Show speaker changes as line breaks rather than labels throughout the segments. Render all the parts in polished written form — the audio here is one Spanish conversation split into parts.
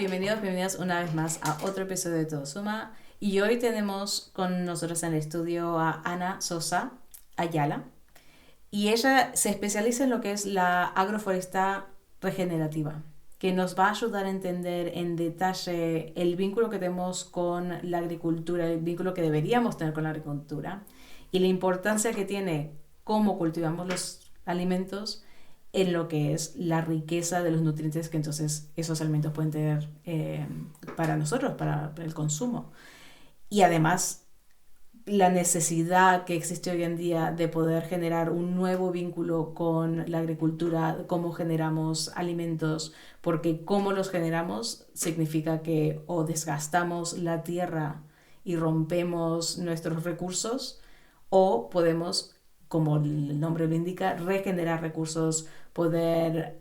bienvenidas una vez más a otro episodio de Todo Suma. Y hoy tenemos con nosotros en el estudio a Ana Sosa Ayala. Y ella se especializa en lo que es la agroforesta regenerativa, que nos va a ayudar a entender en detalle el vínculo que tenemos con la agricultura, el vínculo que deberíamos tener con la agricultura y la importancia que tiene cómo cultivamos los alimentos en lo que es la riqueza de los nutrientes que entonces esos alimentos pueden tener para nosotros, para el consumo. Y además la necesidad que existe hoy en día de poder generar un nuevo vínculo con la agricultura, cómo generamos alimentos, porque cómo los generamos significa que o desgastamos la tierra y rompemos nuestros recursos, o podemos, como el nombre lo indica, regenerar recursos, poder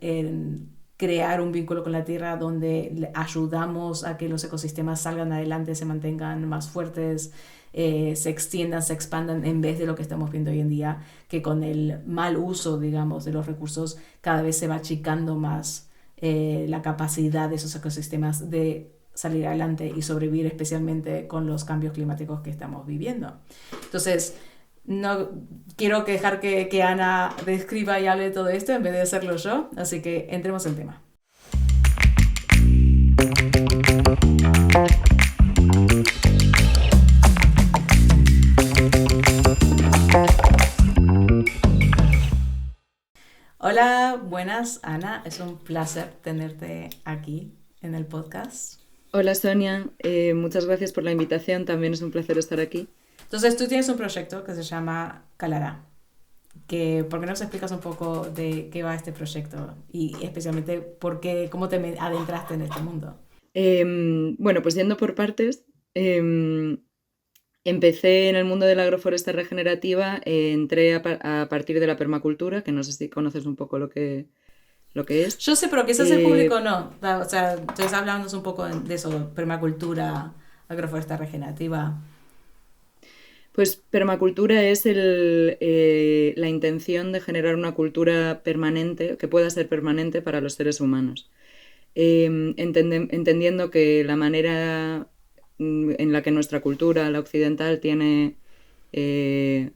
crear un vínculo con la tierra donde ayudamos a que los ecosistemas salgan adelante, se mantengan más fuertes, se extiendan, se expandan, en vez de lo que estamos viendo hoy en día, que con el mal uso, digamos, de los recursos, cada vez se va achicando más la capacidad de esos ecosistemas de salir adelante y sobrevivir, especialmente con los cambios climáticos que estamos viviendo. Entonces, no quiero dejar que Ana describa y hable de todo esto en vez de hacerlo yo, así que entremos en tema. Hola, buenas, Ana. Es un placer tenerte aquí en el podcast.
Hola Sonia, muchas gracias por la invitación, también es un placer estar aquí.
Entonces, tú tienes un proyecto que se llama Calará. ¿Por qué no nos explicas un poco de qué va este proyecto? Y especialmente, cómo te adentraste en este mundo.
Bueno, pues yendo por partes, empecé en el mundo de la agroforesta regenerativa, entré a partir de la permacultura, que no sé si conoces un poco lo que es.
Yo sé, pero quizás el
Eh,
público no. O sea, entonces hablándonos un poco de eso, permacultura, agroforesta regenerativa.
pues permacultura es la intención de generar una cultura permanente, que pueda ser permanente para los seres humanos. Entendiendo que la manera en la que nuestra cultura, la occidental, tiene de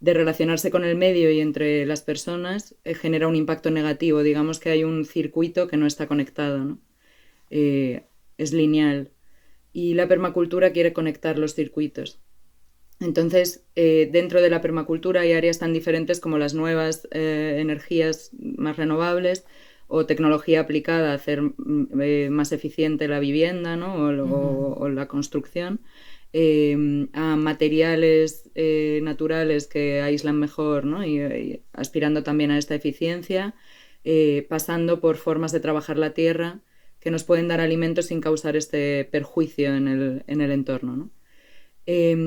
relacionarse con el medio y entre las personas, genera un impacto negativo. Digamos que hay un circuito que no está conectado, ¿no? Es lineal. Y la permacultura quiere conectar los circuitos. Entonces, dentro de la permacultura hay áreas tan diferentes como las nuevas energías más renovables o tecnología aplicada a hacer más eficiente la vivienda, ¿no? o la construcción, a materiales naturales que aíslan mejor, ¿no? y aspirando también a esta eficiencia, pasando por formas de trabajar la tierra que nos pueden dar alimentos sin causar este perjuicio en el entorno, ¿no?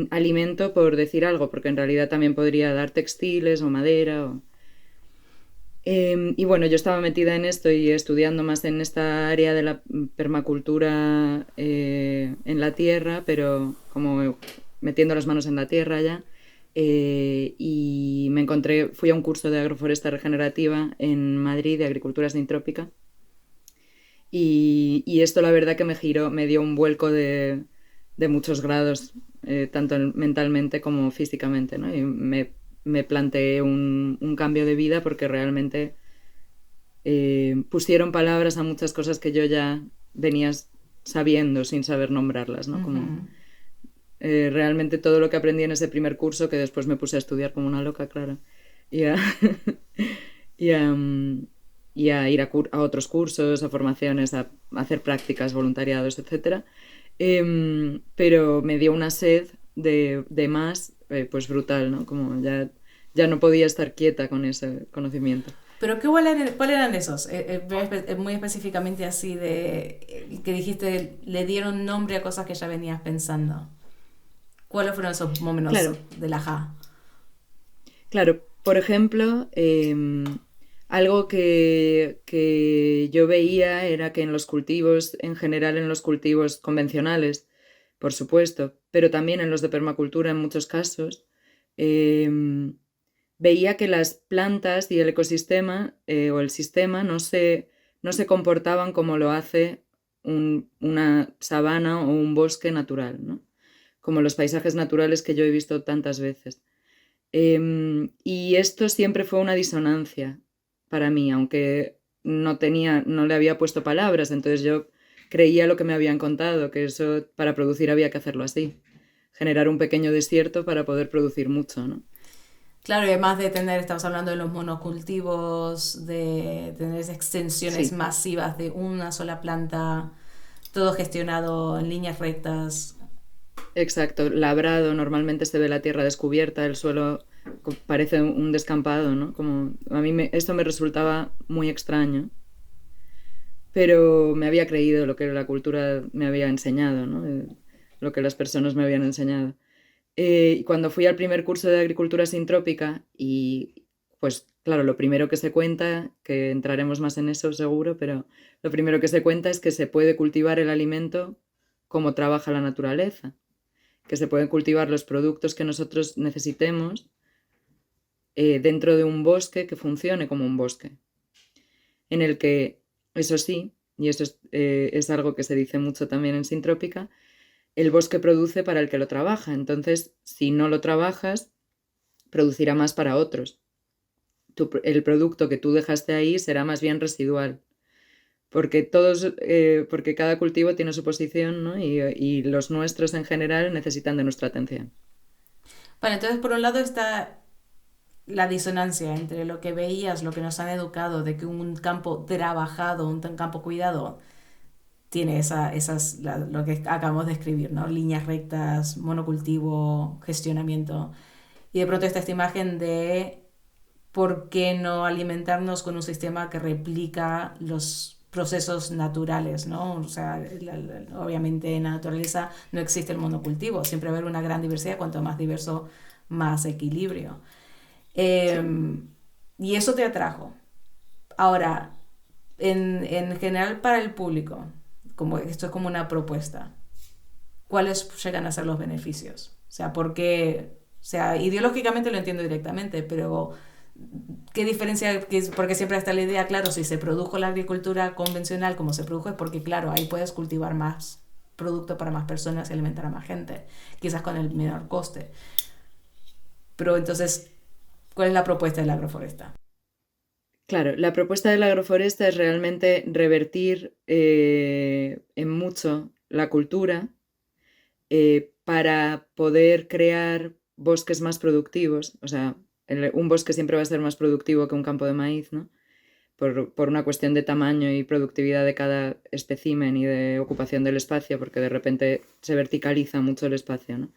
Alimento, por decir algo, porque en realidad también podría dar textiles o madera. Y bueno, yo estaba metida en esto y estudiando más en esta área de la permacultura en la tierra, pero como metiendo las manos en la tierra ya. Y fui a un curso de agroforesta regenerativa en Madrid, de agricultura sintrópica. Y esto la verdad que me dio un vuelco de muchos grados, tanto mentalmente como físicamente, ¿no? Y me planteé un cambio de vida porque realmente pusieron palabras a muchas cosas que yo ya venía sabiendo sin saber nombrarlas, ¿no? Como realmente todo lo que aprendí en ese primer curso, que después me puse a estudiar como una loca, claro, y a, y a, y a ir a otros cursos, a formaciones, a hacer prácticas, voluntariados, etcétera. Pero me dio una sed de más, pues brutal, ¿no? Como ya no podía estar quieta con ese conocimiento.
Pero ¿cuál eran esos? Muy específicamente así que dijiste, le dieron nombre a cosas que ya venías pensando. ¿Cuáles fueron esos momentos
Claro,
del ajá?
claro. Por ejemplo, algo que yo veía era que en los cultivos, en general en los cultivos convencionales, por supuesto, pero también en los de permacultura en muchos casos, veía que las plantas y el ecosistema o el sistema no se comportaban como lo hace una sabana o un bosque natural, ¿no? Como los paisajes naturales que yo he visto tantas veces. Y esto siempre fue una disonancia para mí, aunque no le había puesto palabras, entonces yo creía lo que me habían contado, que eso para producir había que hacerlo así, generar un pequeño desierto para poder producir mucho, ¿no?
Claro, y además de tener, estamos hablando de los monocultivos, de tener esas extensiones
Sí,
masivas de una sola planta, todo gestionado en líneas rectas.
exacto. Labrado, normalmente se ve la tierra descubierta, el suelo parece un descampado, ¿no? Como a mí esto me resultaba muy extraño, pero me había creído lo que la cultura me había enseñado, ¿no? Lo que las personas me habían enseñado. Y cuando fui al primer curso de agricultura sintrópica, y pues claro, lo primero que se cuenta, que entraremos más en eso seguro, pero lo primero que se cuenta es que se puede cultivar el alimento como trabaja la naturaleza, que se pueden cultivar los productos que nosotros necesitemos dentro de un bosque que funcione como un bosque, en el que, eso sí, y eso es algo que se dice mucho también en Sintrópica, el bosque produce para el que lo trabaja. Entonces, si no lo trabajas, producirá más para otros. El producto que tú dejaste ahí será más bien residual. Porque cada cultivo tiene su posición, ¿no? Y los nuestros en general necesitan de nuestra atención.
Bueno, entonces por un lado está la disonancia entre lo que veías, lo que nos han educado, de que un campo trabajado, un campo cuidado, tiene lo que acabamos de escribir, ¿no? Líneas rectas, monocultivo, gestionamiento. Y de pronto está esta imagen de por qué no alimentarnos con un sistema que replica los procesos naturales, ¿no? O sea, obviamente en la naturaleza no existe el monocultivo, siempre va a haber una gran diversidad, cuanto más diverso, más equilibrio.
Sí.
Y eso te atrajo. Ahora, en general para el público, como esto es como una propuesta, ¿cuáles llegan a ser los beneficios? O sea, porque, o sea, ideológicamente lo entiendo directamente, pero ¿qué diferencia? Porque siempre está la idea, claro, si se produjo la agricultura convencional como se produjo es porque, claro, ahí puedes cultivar más producto para más personas y alimentar a más gente, quizás con el menor coste. Pero entonces, ¿cuál es la propuesta de la agroforesta?
Claro, la propuesta de la agroforesta es realmente revertir en mucho la cultura para poder crear bosques más productivos. O sea, un bosque siempre va a ser más productivo que un campo de maíz, ¿no? Por una cuestión de tamaño y productividad de cada espécimen y de ocupación del espacio, porque de repente se verticaliza mucho el espacio, ¿no?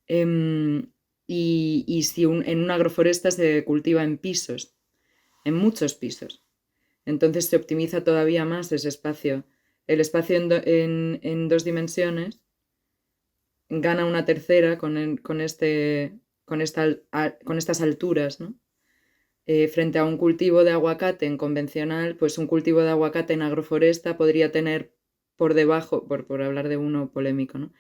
Em, y si en una agroforesta se cultiva en pisos, en muchos pisos, entonces se optimiza todavía más ese espacio. El espacio en dos dimensiones gana una tercera con estas alturas, ¿no? Frente a un cultivo de aguacate en convencional, pues un cultivo de aguacate en agroforesta podría tener por debajo, por hablar de uno polémico, ¿no?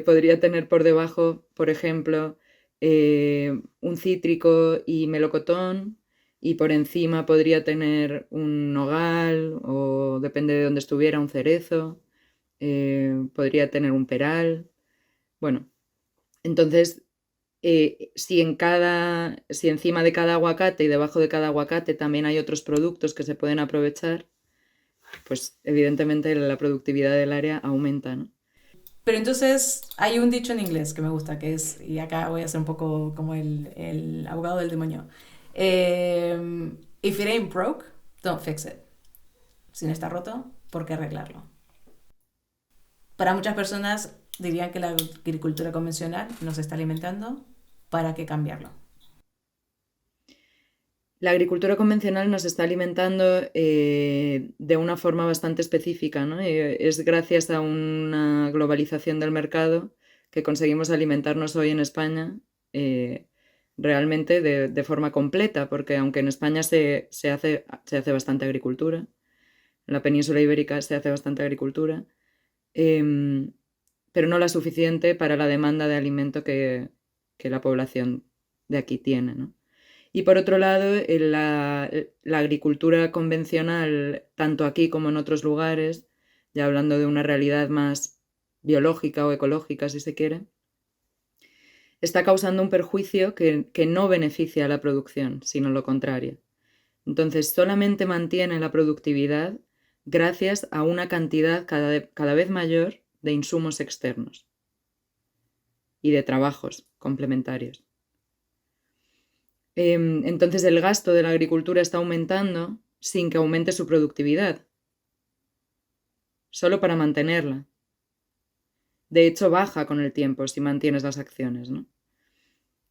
Podría tener por debajo, por ejemplo, un cítrico y melocotón, y por encima podría tener un nogal, o depende de dónde estuviera, un cerezo, podría tener un peral. Bueno, entonces si encima de cada aguacate y debajo de cada aguacate también hay otros productos que se pueden aprovechar, pues evidentemente la productividad del área aumenta, ¿no?
Pero entonces hay un dicho en inglés que me gusta, que es, y acá voy a ser un poco como el abogado del demonio. If it ain't broke, don't fix it. Si no está roto, ¿por qué arreglarlo? Para muchas personas dirían que la agricultura convencional nos está alimentando, ¿para qué cambiarlo?
La agricultura convencional nos está alimentando de una forma bastante específica, ¿no? Es gracias a una globalización del mercado que conseguimos alimentarnos hoy en España eh, realmente de forma completa, porque aunque en España se hace bastante agricultura, en la península ibérica se hace bastante agricultura, em, pero no la suficiente para la demanda de alimento que la población de aquí tiene, ¿no? Y por otro lado, la agricultura convencional, tanto aquí como en otros lugares, ya hablando de una realidad más biológica o ecológica, si se quiere, está causando un perjuicio que no beneficia a la producción, sino lo contrario. Entonces, solamente mantiene la productividad gracias a una cantidad cada vez mayor de insumos externos y de trabajos complementarios. Entonces, el gasto de la agricultura está aumentando sin que aumente su productividad, solo para mantenerla. De hecho, baja con el tiempo si mantienes las acciones, ¿no?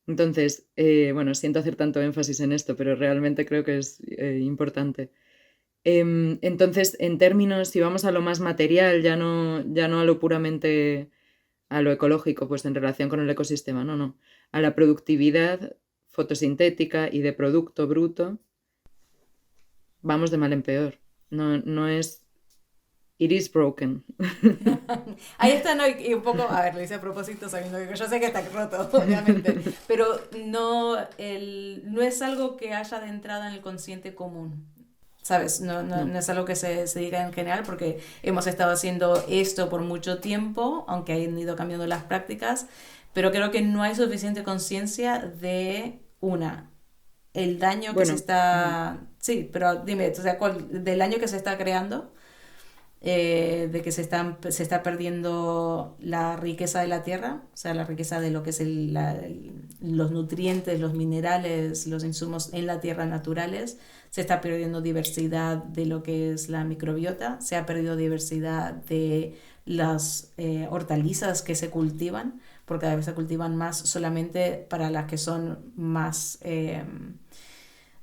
Entonces, bueno, siento hacer tanto énfasis en esto, pero realmente creo que es importante. Entonces, en términos, si vamos a lo más material, ya no a lo puramente a lo ecológico, pues en relación con el ecosistema, no, a la productividad fotosintética y de producto bruto, vamos de mal en peor. No es... It is broken.
Ahí está, ¿no? Y un poco, a ver, lo hice a propósito, sabiendo que yo sé que está roto, obviamente, pero no es algo que haya de entrada en el consciente común. ¿Sabes?
No.
No es algo que se diga en general porque hemos estado haciendo esto por mucho tiempo, aunque hayan ido cambiando las prácticas, pero creo que no hay suficiente conciencia de el daño que se
Bueno,
está... Sí, pero dime, o sea, del daño que se está creando, de que se está perdiendo la riqueza de la tierra, o sea, la riqueza de lo que es los nutrientes, los minerales, los insumos en la tierra naturales, se está perdiendo diversidad de lo que es la microbiota, se ha perdido diversidad de las hortalizas que se cultivan, porque cada vez se cultivan más solamente para las que son más...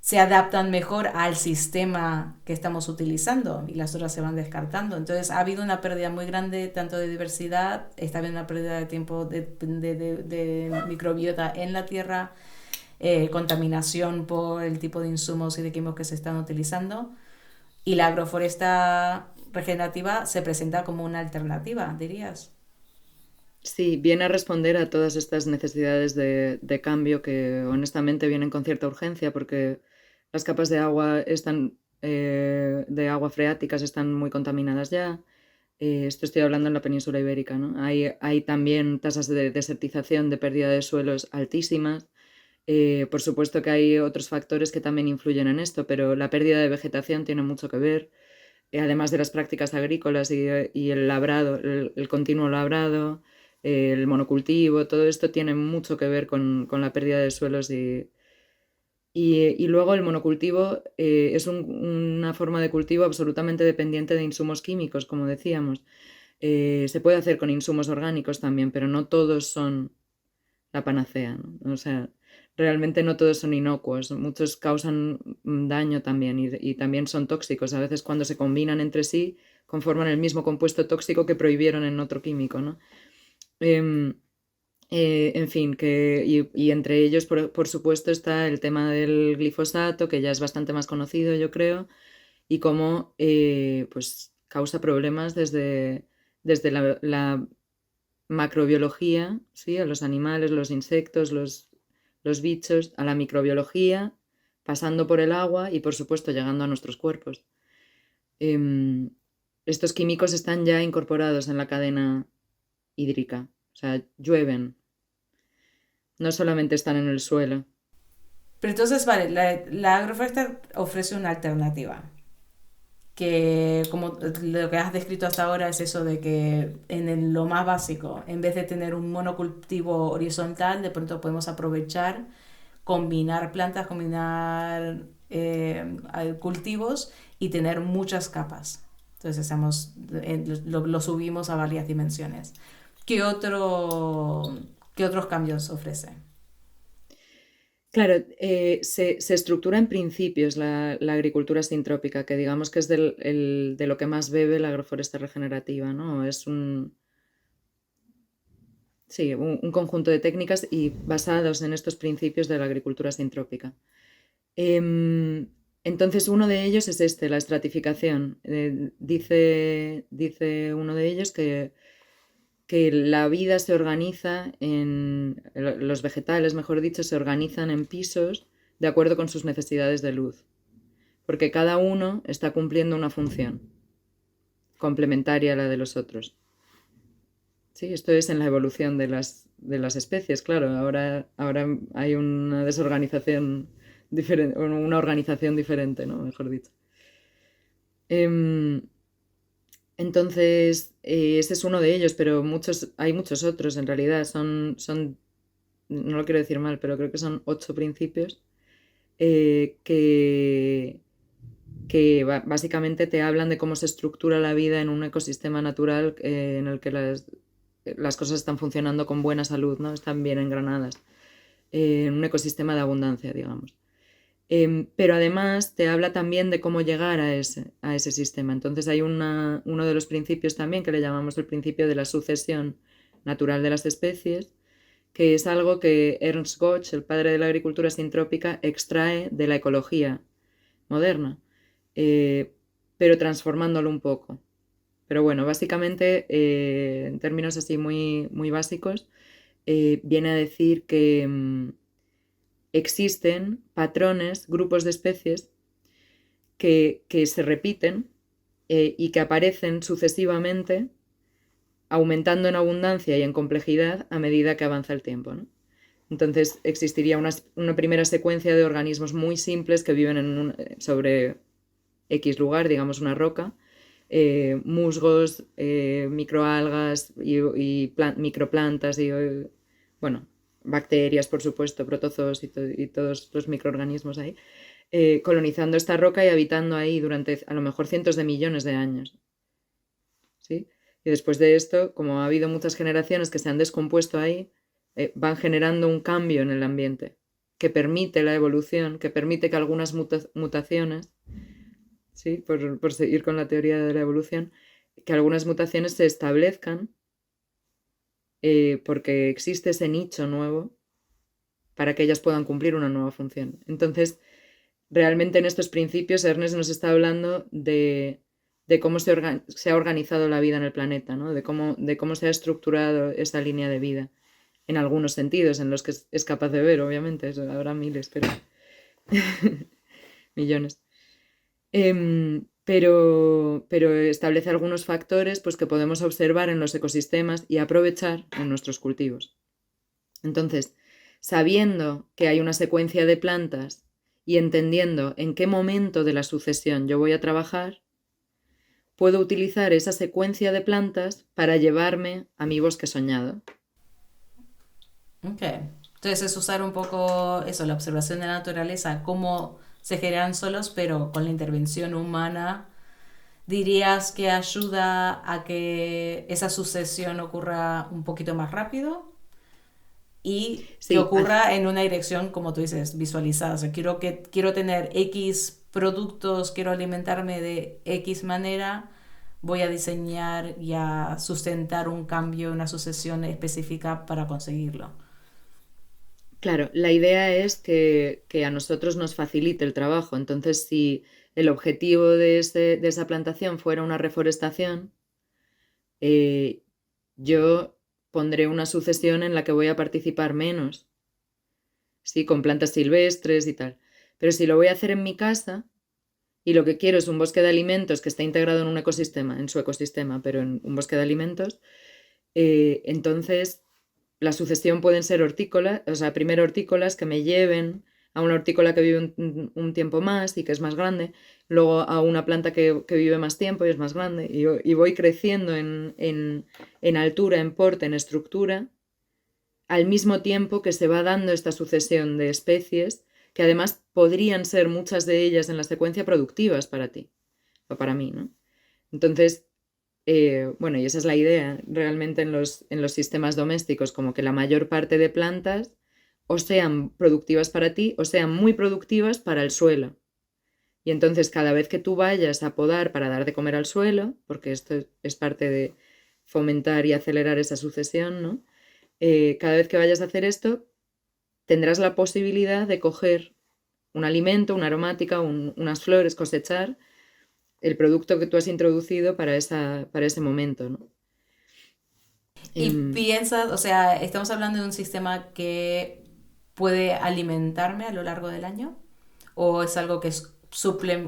se adaptan mejor al sistema que estamos utilizando y las otras se van descartando. Entonces ha habido una pérdida muy grande tanto de diversidad, está habiendo una pérdida de tiempo de microbiota en la tierra, contaminación por el tipo de insumos y de químicos que se están utilizando, y la agroforesta regenerativa se presenta como una alternativa, dirías.
sí, viene a responder a todas estas necesidades de cambio que honestamente vienen con cierta urgencia porque las capas de agua de agua freáticas están muy contaminadas ya. Esto estoy hablando en la península ibérica, ¿no? Hay también tasas de desertización, de pérdida de suelos altísimas. Por supuesto que hay otros factores que también influyen en esto, pero la pérdida de vegetación tiene mucho que ver, además de las prácticas agrícolas y el labrado, el continuo labrado, el monocultivo, todo esto tiene mucho que ver con la pérdida de suelos y luego el monocultivo es una forma de cultivo absolutamente dependiente de insumos químicos, como decíamos. Se puede hacer con insumos orgánicos también, pero no todos son la panacea, ¿no? O sea, realmente no todos son inocuos, muchos causan daño también y también son tóxicos. A veces cuando se combinan entre sí conforman el mismo compuesto tóxico que prohibieron en otro químico, ¿no? Em, en fin, y entre ellos, por supuesto, está el tema del glifosato, que ya es bastante más conocido, yo creo, y cómo pues, causa problemas desde la macrobiología, ¿sí? A los animales, los insectos, los bichos, a la microbiología, pasando por el agua y, por supuesto, llegando a nuestros cuerpos. Em, Estos químicos están ya incorporados en la cadena hídrica, o sea, llueven, no solamente están en el suelo.
Pero entonces, vale, la agroforesta ofrece una alternativa, que como lo que has descrito hasta ahora es eso de que lo más básico, en vez de tener un monocultivo horizontal, de pronto podemos aprovechar, combinar plantas, combinar cultivos y tener muchas capas. Entonces lo subimos a varias dimensiones. ¿Qué, qué otros cambios ofrece?
Claro, se estructura en principios la agricultura sintrópica, que digamos que es de lo que más bebe la agroforesta regenerativa, ¿no? Es sí, un conjunto de técnicas y basados en estos principios de la agricultura sintrópica. Em, entonces, uno de ellos es la estratificación. Dice uno de ellos que la vida se organiza los vegetales, mejor dicho, se organizan en pisos de acuerdo con sus necesidades de luz, porque cada uno está cumpliendo una función complementaria a la de los otros. Sí, esto es en la evolución de las especies, claro. Ahora hay una desorganización diferente, una organización diferente, ¿no? Mejor dicho. Em, entonces, ese es uno de ellos, pero hay muchos otros en realidad. No lo quiero decir mal, pero creo que son 8 principios eh, que, que básicamente te hablan de cómo se estructura la vida en un ecosistema natural en el que las cosas están funcionando con buena salud, ¿no? Están bien engranadas, en un ecosistema de abundancia, digamos. Pero además te habla también de cómo llegar a ese sistema. Entonces hay uno de los principios también que le llamamos el principio de la sucesión natural de las especies, que es algo que Ernst Götz, el padre de la agricultura sintrópica, extrae de la ecología moderna, pero transformándolo un poco. Pero bueno, básicamente, en términos así muy, muy básicos, viene a decir que existen patrones, grupos de especies que se repiten y que aparecen sucesivamente, aumentando en abundancia y en complejidad a medida que avanza el tiempo, ¿no? Entonces existiría una primera secuencia de organismos muy simples que viven sobre X lugar, digamos una roca, musgos, microalgas y microplantas y, bueno, bacterias, por supuesto, protozoos y todos los microorganismos ahí, colonizando esta roca y habitando ahí durante a lo mejor cientos de millones de años. ¿Sí? Y después de esto, como ha habido muchas generaciones que se han descompuesto ahí, van generando un cambio en el ambiente que permite la evolución, que permite que algunas mutaciones, ¿sí? Por seguir con la teoría de la evolución, que algunas mutaciones se establezcan porque existe ese nicho nuevo para que ellas puedan cumplir una nueva función. Entonces, realmente en estos principios Ernest nos está hablando de cómo se ha organizado la vida en el planeta, ¿no? de cómo se ha estructurado esa línea de vida, en algunos sentidos, en los que es capaz de ver, obviamente, habrá miles, pero millones. Pero establece algunos factores pues, que podemos observar en los ecosistemas y aprovechar en nuestros cultivos. Entonces, sabiendo que hay una secuencia de plantas y entendiendo en qué momento de la sucesión yo voy a trabajar, puedo utilizar esa secuencia de plantas para llevarme a mi bosque soñado.
Ok. Entonces es usar un poco eso, la observación de la naturaleza, cómo se generan solos, pero con la intervención humana. ¿Dirías que ayuda a que esa sucesión ocurra un poquito más rápido? Y que
Sí,
ocurra en una dirección, como tú dices, visualizada. O sea, quiero tener X productos, quiero alimentarme de X manera, voy a diseñar y a sustentar un cambio, una sucesión específica para conseguirlo.
claro, la idea es que a nosotros nos facilite el trabajo. Entonces, si el objetivo de esa plantación fuera una reforestación, eh, yo pondré una sucesión en la que voy a participar menos, sí, con plantas silvestres y tal. Pero si lo voy a hacer en mi casa y lo que quiero es un bosque de alimentos que esté integrado en un ecosistema, en su ecosistema, pero en un bosque de alimentos, entonces la sucesión pueden ser hortícolas, o sea, primero hortícolas que me lleven a una hortícola que vive un tiempo más y que es más grande, luego a una planta que vive más tiempo y es más grande, y voy creciendo en altura, en porte, en estructura, al mismo tiempo que se va dando esta sucesión de especies, que además podrían ser muchas de ellas en la secuencia productivas para ti, o para mí, ¿no? Entonces, bueno, y esa es la idea realmente en los sistemas domésticos, como que la mayor parte de plantas o sean productivas para ti o sean muy productivas para el suelo. Y entonces cada vez que tú vayas a podar para dar de comer al suelo, porque esto es parte de fomentar y acelerar esa sucesión, ¿no? Cada vez que vayas a hacer esto, tendrás la posibilidad de coger un alimento, una aromática, unas flores, cosechar el producto que tú has introducido para ese momento, ¿no?
Y
Em,
piensas, o sea, estamos hablando de un sistema que puede alimentarme a lo largo del año, o es algo que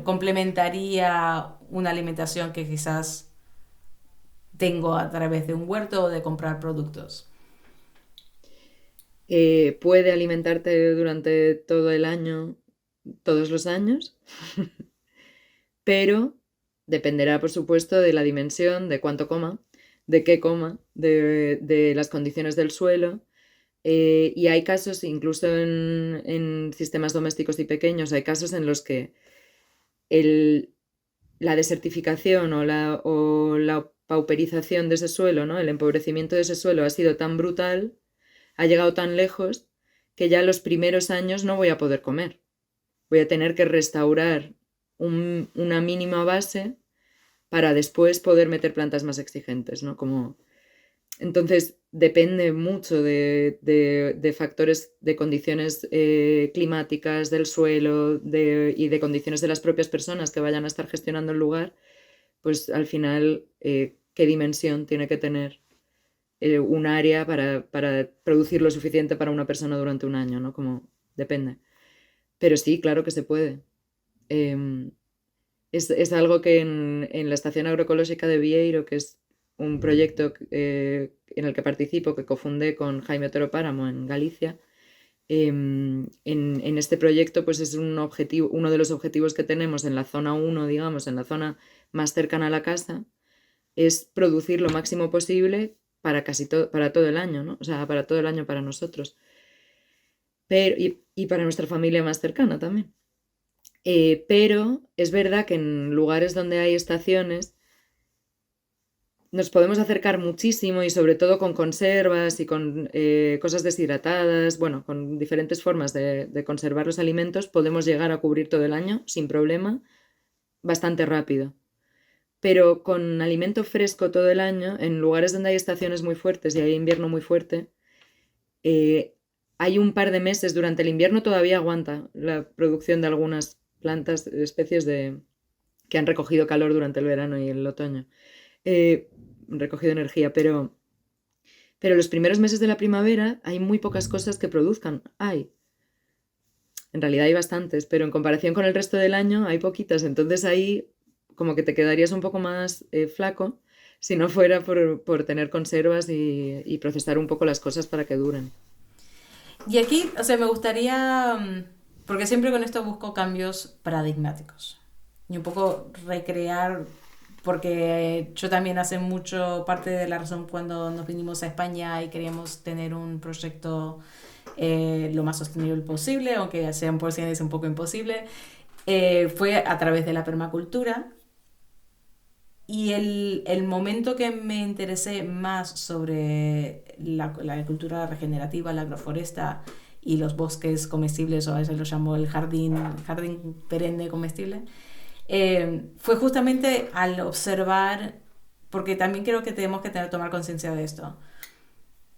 complementaría una alimentación que quizás tengo a través de un huerto o de comprar productos.
Puede alimentarte durante todo el año, todos los años, pero dependerá, por supuesto, de la dimensión, de cuánto coma, de qué coma, de las condiciones del suelo. Y hay casos, incluso en sistemas domésticos y pequeños, hay casos en los que el, la desertificación o la pauperización de ese suelo, ¿no? El empobrecimiento de ese suelo ha sido tan brutal, ha llegado tan lejos, que ya los primeros años no voy a poder comer. Voy a tener que restaurar una mínima base para después poder meter plantas más exigentes, ¿no? Entonces depende mucho de factores, de condiciones climáticas, del suelo y de condiciones de las propias personas que vayan a estar gestionando el lugar, pues al final qué dimensión tiene que tener un área para producir lo suficiente para una persona durante un año, ¿no? Depende. Pero sí, claro que se puede. Eh, es algo que en la Estación Agroecológica de Vieiro, que es un proyecto en el que participo, que cofundé con Jaime Otero Páramo en Galicia, en este proyecto pues es uno de los objetivos que tenemos en la zona 1, digamos, en la zona más cercana a la casa, es producir lo máximo posible para todo el año, ¿no? O sea, para todo el año para nosotros. Y para nuestra familia más cercana también. Pero es verdad que en lugares donde hay estaciones nos podemos acercar muchísimo y sobre todo con conservas y con cosas deshidratadas, bueno, con diferentes formas de conservar los alimentos, podemos llegar a cubrir todo el año sin problema, bastante rápido. Pero con alimento fresco todo el año, en lugares donde hay estaciones muy fuertes y hay invierno muy fuerte, hay un par de meses durante el invierno todavía aguanta la producción de algunas plantas, especies que han recogido calor durante el verano y el otoño, recogido energía, pero los primeros meses de la primavera hay muy pocas cosas que produzcan. En realidad hay bastantes, pero en comparación con el resto del año hay poquitas, entonces ahí como que te quedarías un poco más flaco si no fuera por tener conservas y procesar un poco las cosas para que duren.
Y aquí, o sea, me gustaría, porque siempre con esto busco cambios paradigmáticos y un poco recrear, porque yo también hace mucho parte de la razón cuando nos vinimos a España y queríamos tener un proyecto lo más sostenible posible, aunque sea por sí es un poco imposible, fue a través de la permacultura. Y el momento que me interesé más sobre la agricultura regenerativa, la agroforesta y los bosques comestibles, o a veces lo llamo el jardín perenne comestible, fue justamente al observar, porque también creo que tenemos que tomar conciencia de esto.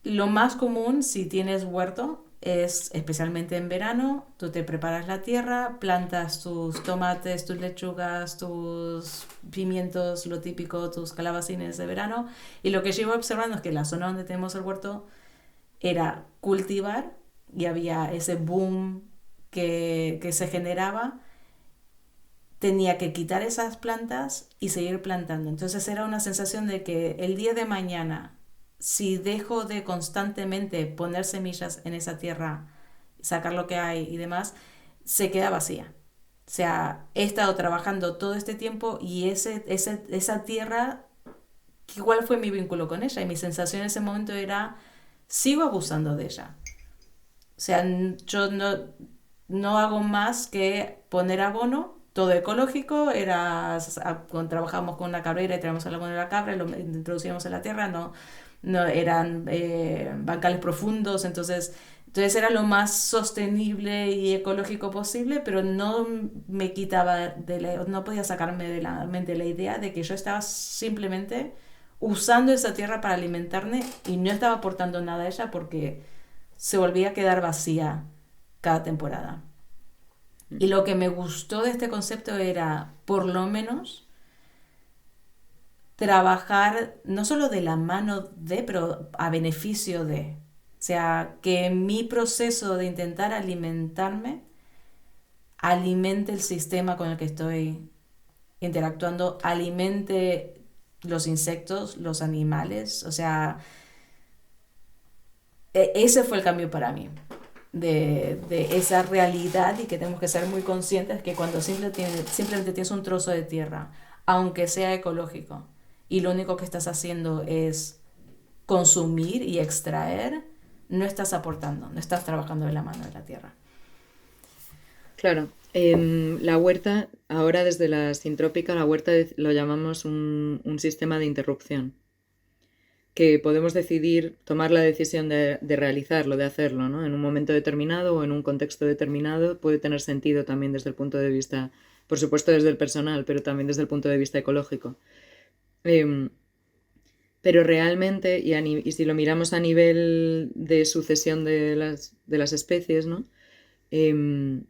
Lo más común si tienes huerto es, especialmente en verano, tú te preparas la tierra, plantas tus tomates, tus lechugas, tus pimientos, lo típico, tus calabacines de verano. Y lo que yo iba observando es que la zona donde tenemos el huerto era cultivar y había ese boom que se generaba. Tenía que quitar esas plantas y seguir plantando. Entonces era una sensación de que el día de mañana, si dejo de constantemente poner semillas en esa tierra, sacar lo que hay y demás, se queda vacía. O sea, he estado trabajando todo este tiempo y esa tierra, igual fue mi vínculo con ella y mi sensación en ese momento era, sigo abusando de ella. O sea, yo no hago más que poner abono, todo ecológico, trabajamos con una cabrera y traemos el abono de la cabra y lo introducíamos en la tierra, no eran bancales profundos, entonces era lo más sostenible y ecológico posible, pero no me quitaba no podía sacarme de la mente la idea de que yo estaba simplemente usando esa tierra para alimentarme y no estaba aportando nada a ella porque se volvía a quedar vacía cada temporada. Y lo que me gustó de este concepto era, por lo menos, trabajar no solo de la mano de, pero a beneficio de. O sea, que mi proceso de intentar alimentarme alimente el sistema con el que estoy interactuando, alimente los insectos, los animales, o sea, ese fue el cambio para mí. De esa realidad y que tenemos que ser muy conscientes que cuando simplemente tienes un trozo de tierra, aunque sea ecológico, y lo único que estás haciendo es consumir y extraer, no estás aportando, no estás trabajando de la mano de la tierra.
Claro, la huerta, ahora desde la sintrópica, la huerta lo llamamos un sistema de interrupción, que podemos decidir, tomar la decisión de realizarlo, de hacerlo, ¿no? En un momento determinado o en un contexto determinado puede tener sentido también desde el punto de vista, por supuesto desde el personal, pero también desde el punto de vista ecológico. Em, pero realmente, y si lo miramos a nivel de sucesión de las especies, ¿no? Em,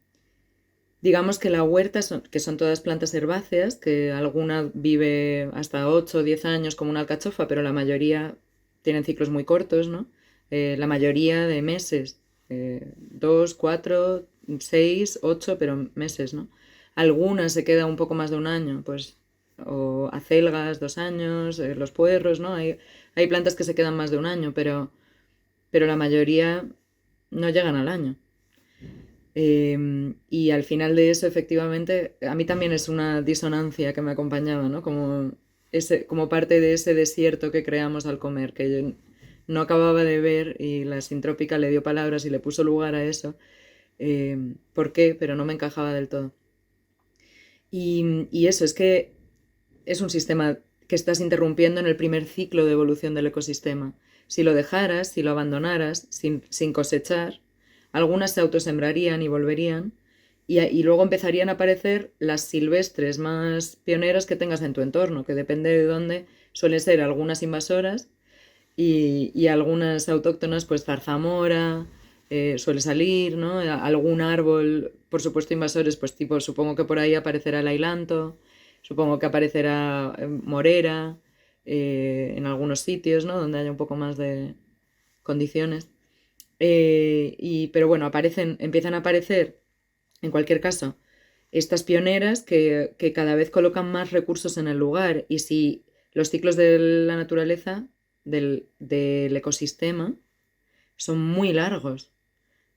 Digamos que la huerta, que son todas plantas herbáceas, que alguna vive hasta 8 o 10 años como una alcachofa, pero la mayoría tienen ciclos muy cortos, ¿no? La mayoría de meses, 2, 4, 6, 8, pero meses, ¿no? Algunas se queda un poco más de un año, pues, o acelgas, 2 años, los puerros, ¿no? Hay plantas que se quedan más de un año, pero la mayoría no llegan al año. Y al final de eso, efectivamente, a mí también es una disonancia que me acompañaba, ¿no? Como parte de ese desierto que creamos al comer, que yo no acababa de ver y la sintrópica le dio palabras y le puso lugar a eso. ¿Por qué? Pero no me encajaba del todo. Y eso, es que es un sistema que estás interrumpiendo en el primer ciclo de evolución del ecosistema. Si lo dejaras, si lo abandonaras, sin cosechar, algunas se autosembrarían y volverían, y luego empezarían a aparecer las silvestres más pioneras que tengas en tu entorno, que depende de dónde, suelen ser algunas invasoras y algunas autóctonas, pues zarzamora, suele salir, ¿no? Algún árbol, por supuesto invasores, pues tipo, supongo que por ahí aparecerá el ailanto, supongo que aparecerá morera, en algunos sitios, ¿no? Donde haya un poco más de condiciones. Pero bueno, empiezan a aparecer, en cualquier caso, estas pioneras que cada vez colocan más recursos en el lugar. Y si los ciclos de la naturaleza, del ecosistema, son muy largos,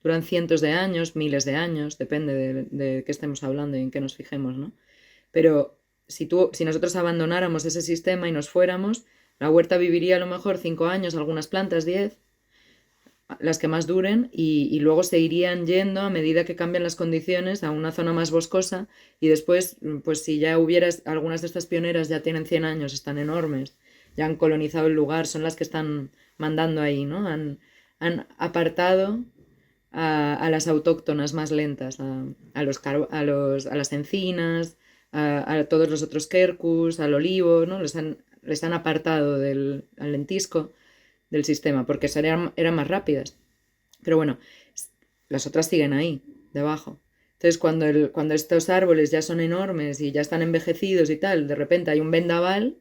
duran cientos de años, miles de años, depende de qué estemos hablando y en qué nos fijemos, ¿no? Pero si nosotros abandonáramos ese sistema y nos fuéramos, la huerta viviría a lo mejor 5 años, algunas plantas 10, las que más duren, y luego se irían yendo a medida que cambian las condiciones a una zona más boscosa, y después, pues si ya hubieras, algunas de estas pioneras ya tienen 100 años, están enormes, ya han colonizado el lugar, son las que están mandando ahí, ¿no? Han apartado a las autóctonas más lentas, a las encinas, a todos los otros quercus, al olivo, ¿no? Les han apartado al lentisco del sistema, porque eran más rápidas. Pero bueno, las otras siguen ahí, debajo. Entonces, cuando estos árboles ya son enormes y ya están envejecidos y tal, de repente hay un vendaval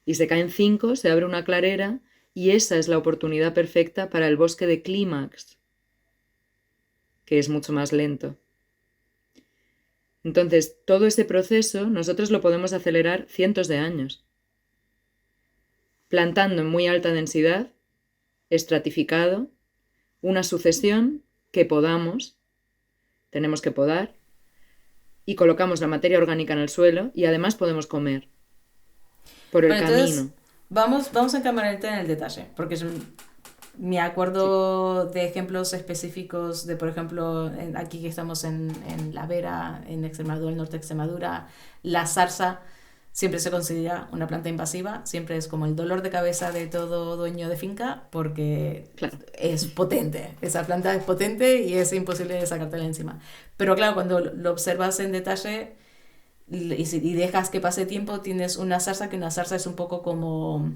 y se caen 5, se abre una clarera, y esa es la oportunidad perfecta para el bosque de clímax, que es mucho más lento. Entonces, todo ese proceso nosotros lo podemos acelerar cientos de años, plantando en muy alta densidad, estratificado, una sucesión que tenemos que podar, y colocamos la materia orgánica en el suelo, y además podemos comer por el
Bueno, entonces
camino.
vamos a cambiar en el detalle, porque me
Sí.
acuerdo de ejemplos específicos de, por ejemplo, aquí que estamos en La Vera, en Extremadura, el norte de Extremadura, la zarza siempre se considera una planta invasiva, siempre es como el dolor de cabeza de todo dueño de finca porque
Claro.
es potente, esa planta es potente y es imposible de sacártela encima. Pero claro, cuando lo observas en detalle y dejas que pase tiempo, tienes una zarza, que una zarza es un poco como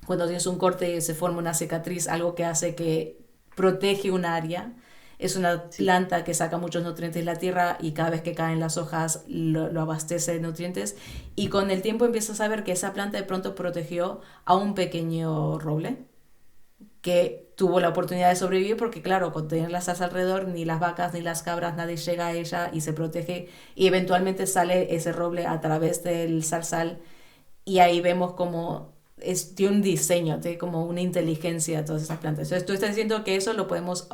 cuando tienes un corte y se forma una cicatriz, algo que hace que protege un área. Es una
Sí.
planta que saca muchos nutrientes de la tierra y cada vez que caen las hojas lo abastece de nutrientes. Y con el tiempo empiezas a ver que esa planta de pronto protegió a un pequeño roble que tuvo la oportunidad de sobrevivir porque claro, con tener las asas alrededor, ni las vacas ni las cabras, nadie llega a ella y se protege y eventualmente sale ese roble a través del zarzal y ahí vemos como tiene un diseño, tiene como una inteligencia todas esas plantas. Entonces tú estás diciendo que eso lo podemos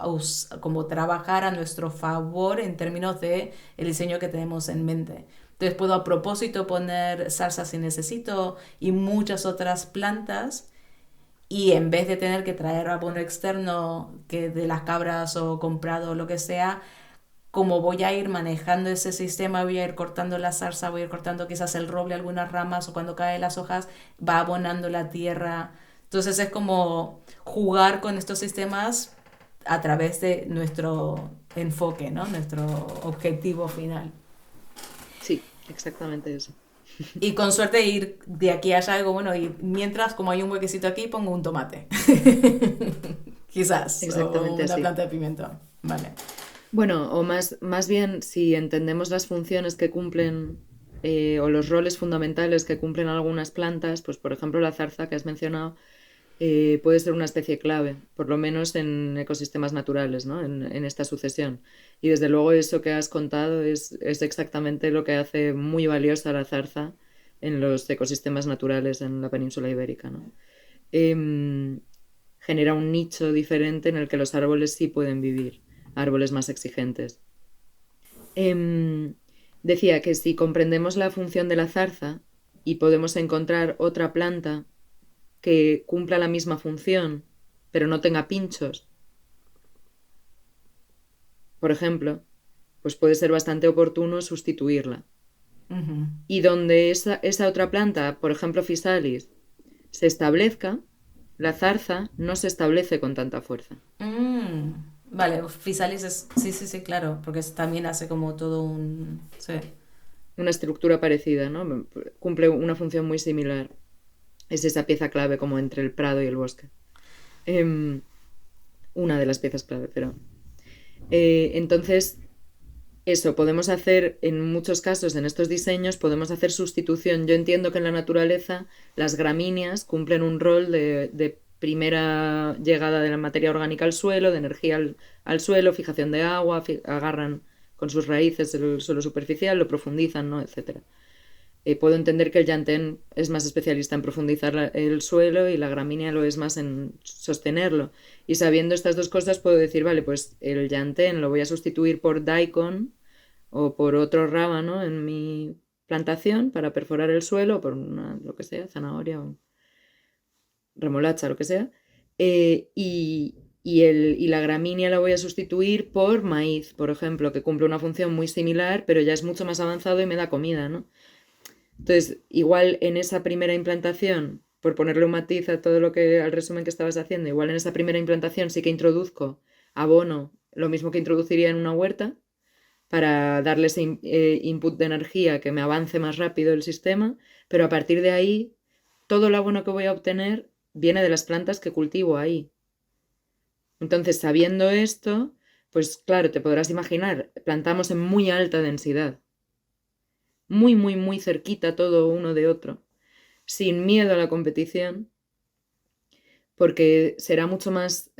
como trabajar a nuestro favor en términos de el diseño que tenemos en mente. Entonces puedo a propósito poner zarza si necesito y muchas otras plantas, y en vez de tener que traer abono externo que de las cabras o comprado o lo que sea, como voy a ir manejando ese sistema, voy a ir cortando la zarza, voy a ir cortando quizás el roble, algunas ramas, o cuando caen las hojas, va abonando la tierra. Entonces es como jugar con estos sistemas a través de nuestro enfoque, ¿no? Nuestro objetivo final.
Sí, exactamente eso.
Y con suerte ir de aquí a allá, algo bueno, y mientras como hay un huequecito aquí, pongo un tomate. Quizás, o
Exactamente
una
así.
planta de pimiento. Vale.
Bueno, o más bien si entendemos las funciones que cumplen o los roles fundamentales que cumplen algunas plantas, pues por ejemplo la zarza que has mencionado puede ser una especie clave, por lo menos en ecosistemas naturales, ¿no? En esta sucesión. Y desde luego eso que has contado es exactamente lo que hace muy valiosa la zarza en los ecosistemas naturales en la península ibérica, ¿no? Em, Genera un nicho diferente en el que los árboles sí pueden vivir, árboles más exigentes. Em, Decía que si comprendemos la función de la zarza y podemos encontrar otra planta que cumpla la misma función, pero no tenga pinchos, por ejemplo, pues puede ser bastante oportuno sustituirla.
Ujú.
Y donde esa otra planta, por ejemplo Physalis, se establezca, la zarza no se establece con tanta fuerza.
Mm, vale, Fisalis es... Sí, sí, sí, claro, porque también hace como todo un... Sí.
Una estructura parecida, ¿no? Cumple una función muy similar. Es esa pieza clave como entre el prado y el bosque. Em, una de las piezas clave, pero... entonces, eso, podemos hacer en muchos casos en estos diseños, podemos hacer sustitución. Yo entiendo que en la naturaleza las gramíneas cumplen un rol de primera llegada de la materia orgánica al suelo, de energía al suelo, fijación de agua, agarran con sus raíces el suelo superficial, lo profundizan, ¿no? Etcétera. Puedo entender que el llantén es más especialista en profundizar el suelo y la gramínea lo es más en sostenerlo. Y sabiendo estas dos cosas puedo decir, vale, pues el llantén lo voy a sustituir por daikon o por otro rábano en mi plantación para perforar el suelo, o por una, lo que sea, zanahoria o remolacha, lo que sea. Y la gramínea la voy a sustituir por maíz, por ejemplo, que cumple una función muy similar, pero ya es mucho más avanzado y me da comida, ¿no? Entonces, igual en esa primera implantación, por ponerle un matiz a todo lo que, al resumen que estabas haciendo, igual en esa primera implantación sí que introduzco abono, lo mismo que introduciría en una huerta, para darle ese input de energía que me avance más rápido el sistema, pero a partir de ahí, todo el abono que voy a obtener viene de las plantas que cultivo ahí. Entonces, sabiendo esto, pues claro, te podrás imaginar, plantamos en muy alta densidad, muy, muy, muy cerquita todo uno de otro, sin miedo a la competición, porque será mucho más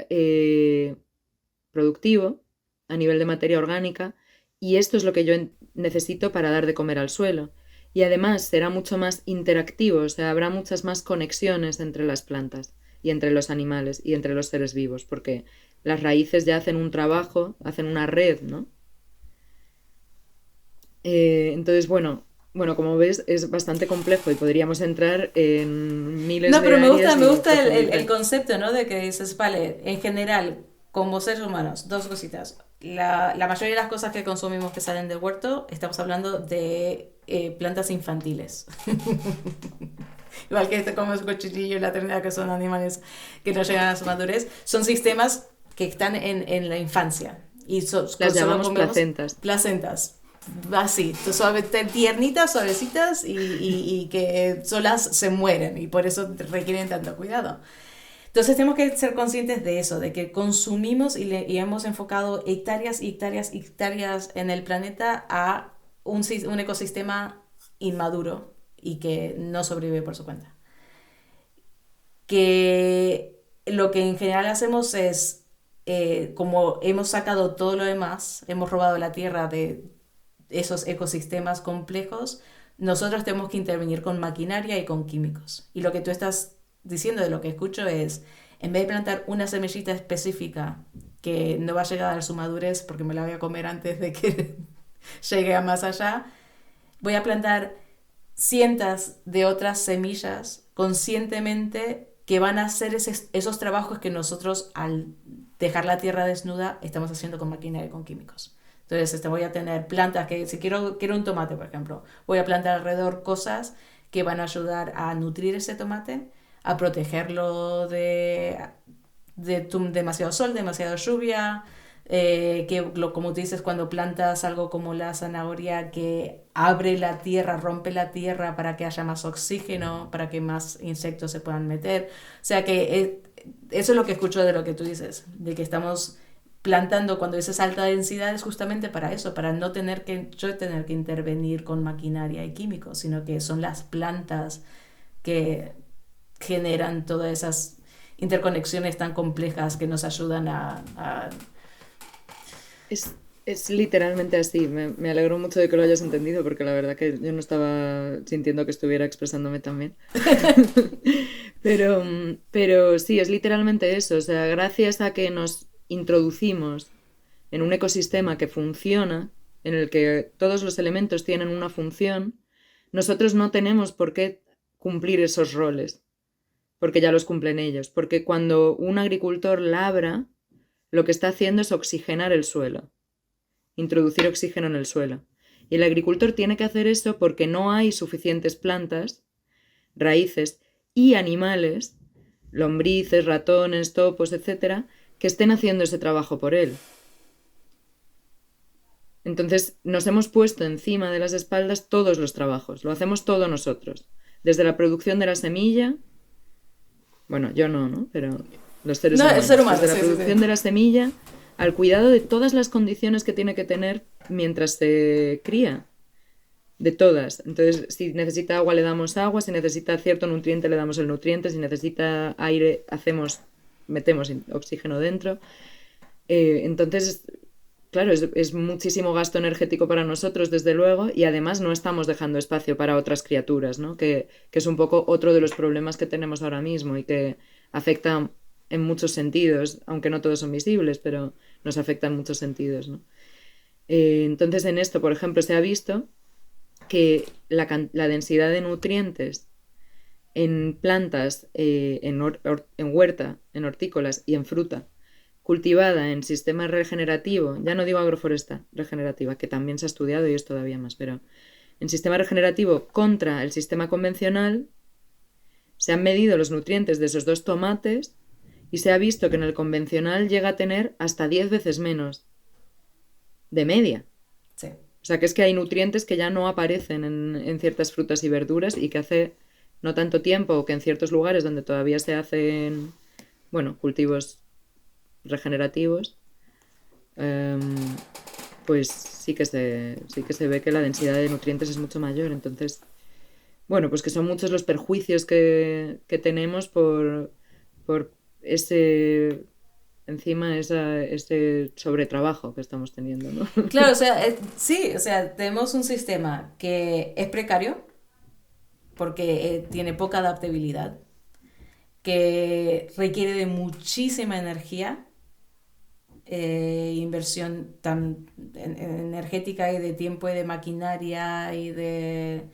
productivo a nivel de materia orgánica y esto es lo que yo necesito para dar de comer al suelo. Y además será mucho más interactivo, o sea, habrá muchas más conexiones entre las plantas y entre los animales y entre los seres vivos, porque las raíces ya hacen un trabajo, hacen una red, ¿no? Entonces, bueno, como ves, es bastante complejo y podríamos entrar en miles
No,
de
pero
áreas
me
y
gusta el
profundizar.
concepto, ¿no? De que dices, vale, en general, como seres humanos, dos cositas. La mayoría de las cosas que consumimos que salen del huerto, estamos hablando de plantas infantiles. Igual que este como el cochinillo y la ternera, que son animales que no llegan a su madurez, son sistemas que están en la infancia. Y
Las
solo
llamamos
comemos
placentas.
placentas. Así, tiernitas, suavecitas y que solas se mueren y por eso requieren tanto cuidado. Entonces tenemos que ser conscientes de eso, de que consumimos y hemos enfocado hectáreas y hectáreas y hectáreas en el planeta a un ecosistema inmaduro y que no sobrevive por su cuenta. Que lo que en general hacemos es, como hemos sacado todo lo demás, hemos robado la tierra de esos ecosistemas complejos, nosotros tenemos que intervenir con maquinaria y con químicos. Y lo que tú estás diciendo, de lo que escucho, es, en vez de plantar una semillita específica que no va a llegar a su madurez porque me la voy a comer antes de que llegue a más allá, voy a plantar cientos de otras semillas conscientemente que van a hacer esos trabajos que nosotros, al dejar la tierra desnuda, estamos haciendo con maquinaria y con químicos. Entonces, voy a tener plantas que, si quiero un tomate, por ejemplo, voy a plantar alrededor cosas que van a ayudar a nutrir ese tomate, a protegerlo de demasiado sol, demasiada lluvia, como tú dices, cuando plantas algo como la zanahoria que abre la tierra, rompe la tierra para que haya más oxígeno, para que más insectos se puedan meter. O sea que eso es lo que escucho de lo que tú dices, de que estamos plantando cuando dices alta densidad es justamente para eso, para no tener que intervenir con maquinaria y químicos, sino que son las plantas que generan todas esas interconexiones tan complejas que nos ayudan a...
Es literalmente así. Me alegro mucho de que lo hayas entendido porque la verdad que yo no estaba sintiendo que estuviera expresándome tan bien. Pero sí, es literalmente eso. O sea, gracias a que nos introducimos en un ecosistema que funciona, en el que todos los elementos tienen una función, nosotros no tenemos por qué cumplir esos roles, porque ya los cumplen ellos. Porque cuando un agricultor labra, lo que está haciendo es oxigenar el suelo, introducir oxígeno en el suelo. Y el agricultor tiene que hacer eso porque no hay suficientes plantas, raíces y animales, lombrices, ratones, topos, etcétera, que estén haciendo ese trabajo por él. Entonces nos hemos puesto encima de las espaldas todos los trabajos, lo hacemos todos nosotros, desde la producción de la semilla, bueno, yo no, pero los seres humanos,
el ser humano,
desde la producción de la semilla al cuidado de todas las condiciones que tiene que tener mientras se cría, de todas. Entonces, si necesita agua le damos agua, si necesita cierto nutriente le damos el nutriente, si necesita aire metemos oxígeno dentro. Entonces, claro, es muchísimo gasto energético para nosotros, desde luego, y además no estamos dejando espacio para otras criaturas, ¿no? Que es un poco otro de los problemas que tenemos ahora mismo y que afecta en muchos sentidos, aunque no todos son visibles, pero nos afecta en muchos sentidos, ¿no? Entonces, en esto, por ejemplo, se ha visto que la densidad de nutrientes en plantas, en huerta, en hortícolas y en fruta, cultivada en sistema regenerativo, ya no digo agroforestal, regenerativa, que también se ha estudiado y es todavía más, pero en sistema regenerativo contra el sistema convencional, se han medido los nutrientes de esos dos tomates y se ha visto que en el convencional llega a tener hasta 10 veces menos de media.
Sí.
O sea, que es que hay nutrientes que ya no aparecen en ciertas frutas y verduras y que hace no tanto tiempo, o que en ciertos lugares donde todavía se hacen, bueno, cultivos regenerativos, pues sí que se ve que la densidad de nutrientes es mucho mayor. Entonces, bueno, pues que son muchos los perjuicios que tenemos por ese sobretrabajo que estamos teniendo, ¿no?
Claro, o sea, sí, o sea, tenemos un sistema que es precario porque tiene poca adaptabilidad, que requiere de muchísima energía, inversión tan energética y de tiempo y de maquinaria y de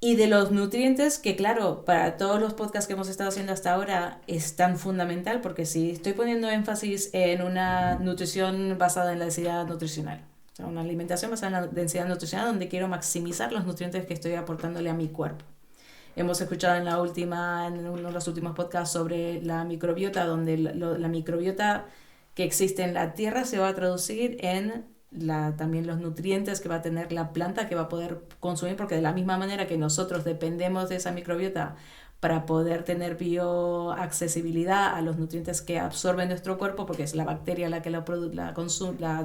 los nutrientes que, claro, para todos los podcasts que hemos estado haciendo hasta ahora es tan fundamental, porque si estoy poniendo énfasis en una nutrición basada en la densidad nutricional, o sea, una alimentación basada en la densidad nutricional donde quiero maximizar los nutrientes que estoy aportándole a mi cuerpo. Hemos escuchado en uno de los últimos podcasts sobre la microbiota, donde la microbiota que existe en la tierra se va a traducir en también los nutrientes que va a tener la planta que va a poder consumir, porque de la misma manera que nosotros dependemos de esa microbiota para poder tener bioaccesibilidad a los nutrientes que absorbe nuestro cuerpo, porque es la bacteria la que la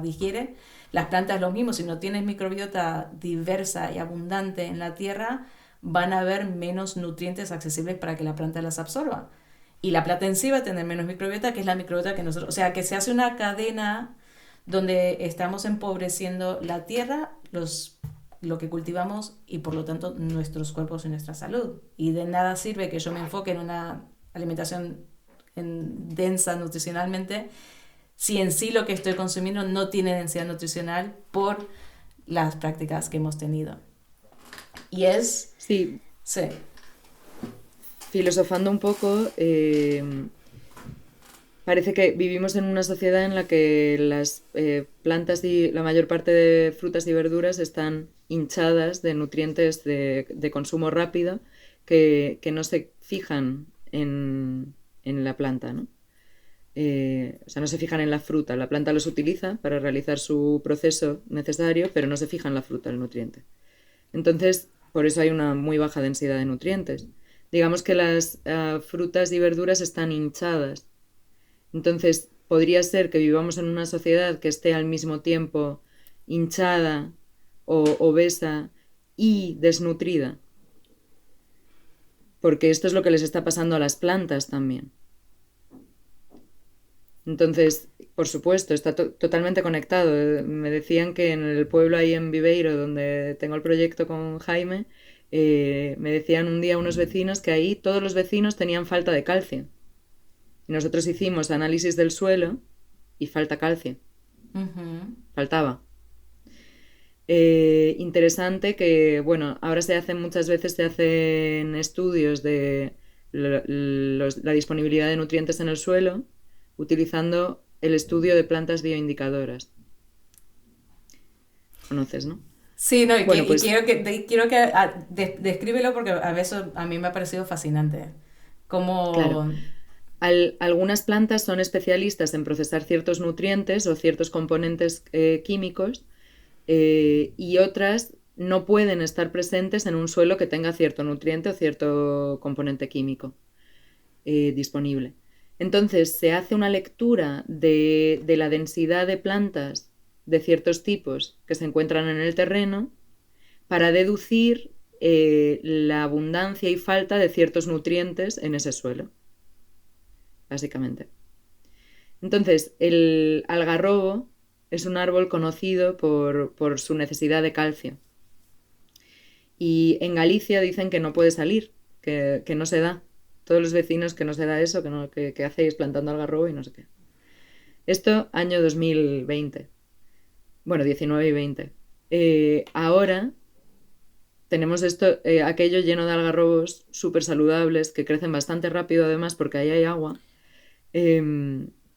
digiere, las plantas lo mismo. Si no tienes microbiota diversa y abundante en la tierra, van a haber menos nutrientes accesibles para que la planta las absorba. Y la planta en sí va a tener menos microbiota, que es la microbiota que nosotros... O sea, que se hace una cadena donde estamos empobreciendo la tierra, los lo que cultivamos y por lo tanto nuestros cuerpos y nuestra salud. Y de nada sirve que yo me enfoque en una alimentación densa nutricionalmente si en sí lo que estoy consumiendo no tiene densidad nutricional por las prácticas que hemos tenido. Y es...
Sí,
Sí.
filosofando un poco, parece que vivimos en una sociedad en la que las plantas y la mayor parte de frutas y verduras están hinchadas de nutrientes de consumo rápido que no se fijan en la planta, ¿no? O sea, no se fijan en la fruta. La planta los utiliza para realizar su proceso necesario, pero no se fija en la fruta, el nutriente. Entonces, por eso hay una muy baja densidad de nutrientes. Digamos que las frutas y verduras están hinchadas. Entonces, podría ser que vivamos en una sociedad que esté al mismo tiempo hinchada o obesa y desnutrida. Porque esto es lo que les está pasando a las plantas también. Entonces, por supuesto, está totalmente conectado. Me decían que en el pueblo ahí en Viveiro, donde tengo el proyecto con Jaime, me decían un día unos vecinos que ahí todos los vecinos tenían falta de calcio. Y nosotros hicimos análisis del suelo y falta calcio. Faltaba. Interesante que, bueno, ahora muchas veces se hacen estudios de la disponibilidad de nutrientes en el suelo utilizando el estudio de plantas bioindicadoras. ¿Conoces, no?
Sí, no,
Bueno, pues,
y quiero que descríbelo porque a veces a mí me ha parecido fascinante.
claro,
Como...
algunas plantas son especialistas en procesar ciertos nutrientes o ciertos componentes químicos y otras no pueden estar presentes en un suelo que tenga cierto nutriente o cierto componente químico disponible. Entonces se hace una lectura de la densidad de plantas de ciertos tipos que se encuentran en el terreno para deducir la abundancia y falta de ciertos nutrientes en ese suelo, básicamente. Entonces, el algarrobo es un árbol conocido por su necesidad de calcio. Y en Galicia dicen que no puede salir, que no se da. Todos los vecinos que no se da eso, que hacéis plantando algarrobo y no sé qué. Esto año 2020. Bueno, 19 y 20. Ahora tenemos aquello lleno de algarrobos súper saludables que crecen bastante rápido además porque ahí hay agua.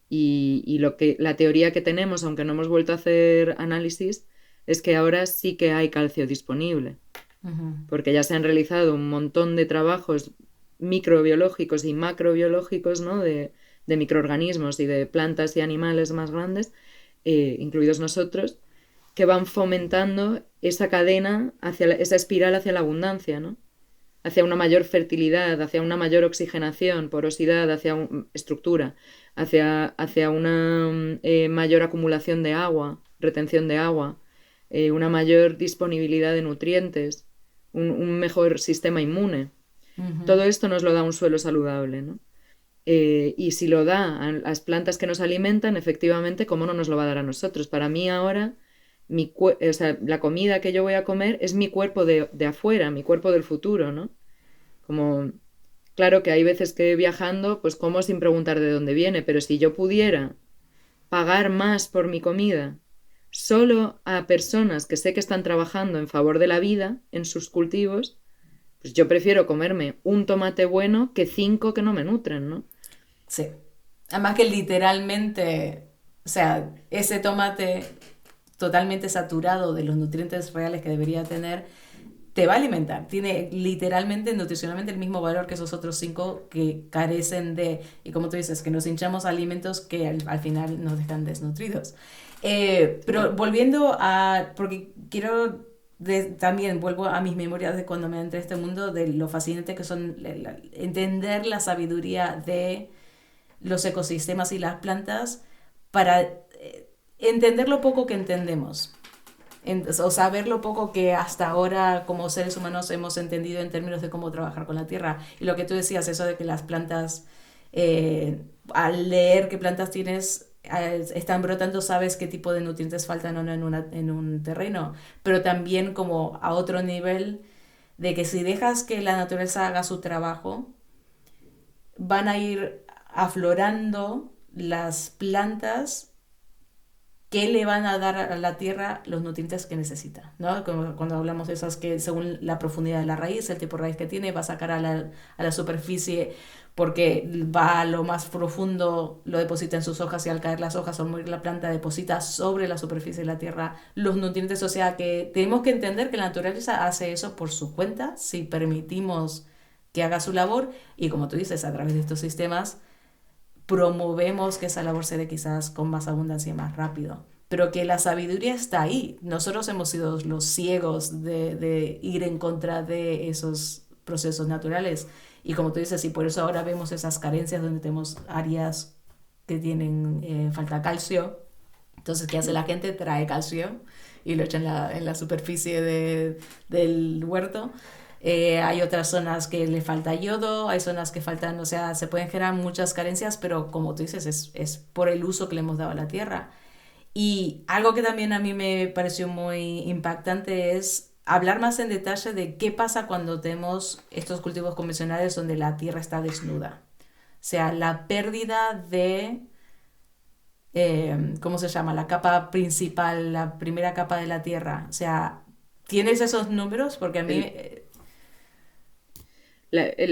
Y la teoría que tenemos, aunque no hemos vuelto a hacer análisis, es que ahora sí que hay calcio disponible. Porque ya se han realizado un montón de trabajos microbiológicos y macrobiológicos, ¿no? de microorganismos y de plantas y animales más grandes, incluidos nosotros, que van fomentando esa cadena, esa espiral hacia la abundancia, ¿no? Hacia una mayor fertilidad, hacia una mayor oxigenación, porosidad, hacia estructura, hacia una mayor acumulación de agua, retención de agua, una mayor disponibilidad de nutrientes, un mejor sistema inmune. Todo esto nos lo da un suelo saludable, ¿no? Y si lo da a las plantas que nos alimentan, efectivamente, ¿cómo no nos lo va a dar a nosotros? Para mí ahora, o sea, la comida que yo voy a comer es mi cuerpo de afuera, mi cuerpo del futuro, ¿no? Como, claro que hay veces que viajando, pues como sin preguntar de dónde viene, pero si yo pudiera pagar más por mi comida solo a personas que sé que están trabajando en favor de la vida en sus cultivos, pues yo prefiero comerme un tomate bueno que 5 que no me nutren, ¿no?
Sí. Además que literalmente, o sea, ese tomate totalmente saturado de los nutrientes reales que debería tener, te va a alimentar. Tiene literalmente, nutricionalmente, el mismo valor que esos otros 5 que carecen de, y como tú dices, que nos hinchamos alimentos que al final nos dejan desnutridos. Pero volviendo a, porque quiero también vuelvo a mis memorias de cuando me entré a este mundo, de lo fascinante que son entender la sabiduría de los ecosistemas y las plantas para entender lo poco que entendemos. O saber lo poco que hasta ahora como seres humanos hemos entendido en términos de cómo trabajar con la tierra. Y lo que tú decías, eso de que las plantas, al leer qué plantas tienes están brotando, sabes qué tipo de nutrientes faltan o no en un terreno, pero también como a otro nivel de que si dejas que la naturaleza haga su trabajo, van a ir aflorando las plantas que le van a dar a la tierra los nutrientes que necesita, ¿no? Como cuando hablamos de esas que según la profundidad de la raíz, el tipo de raíz que tiene, va a sacar a la superficie porque va a lo más profundo, lo deposita en sus hojas y al caer las hojas, al morir la planta, deposita sobre la superficie de la tierra los nutrientes. O sea que tenemos que entender que la naturaleza hace eso por su cuenta si permitimos que haga su labor y como tú dices, a través de estos sistemas promovemos que esa labor se dé quizás con más abundancia y más rápido. Pero que la sabiduría está ahí. Nosotros hemos sido los ciegos de ir en contra de esos procesos naturales. Y como tú dices, y por eso ahora vemos esas carencias donde tenemos áreas que tienen falta de calcio. Entonces, ¿qué hace la gente? Trae calcio y lo echa en la superficie del huerto. Hay otras zonas que le falta yodo, hay zonas que faltan, o sea, se pueden generar muchas carencias, pero como tú dices, es por el uso que le hemos dado a la tierra. Y algo que también a mí me pareció muy impactante es hablar más en detalle de qué pasa cuando tenemos estos cultivos convencionales donde la tierra está desnuda. O sea, la pérdida de, ¿cómo se llama? La capa principal, la primera capa de la tierra. O sea, ¿tienes esos números? Porque a mí...
El-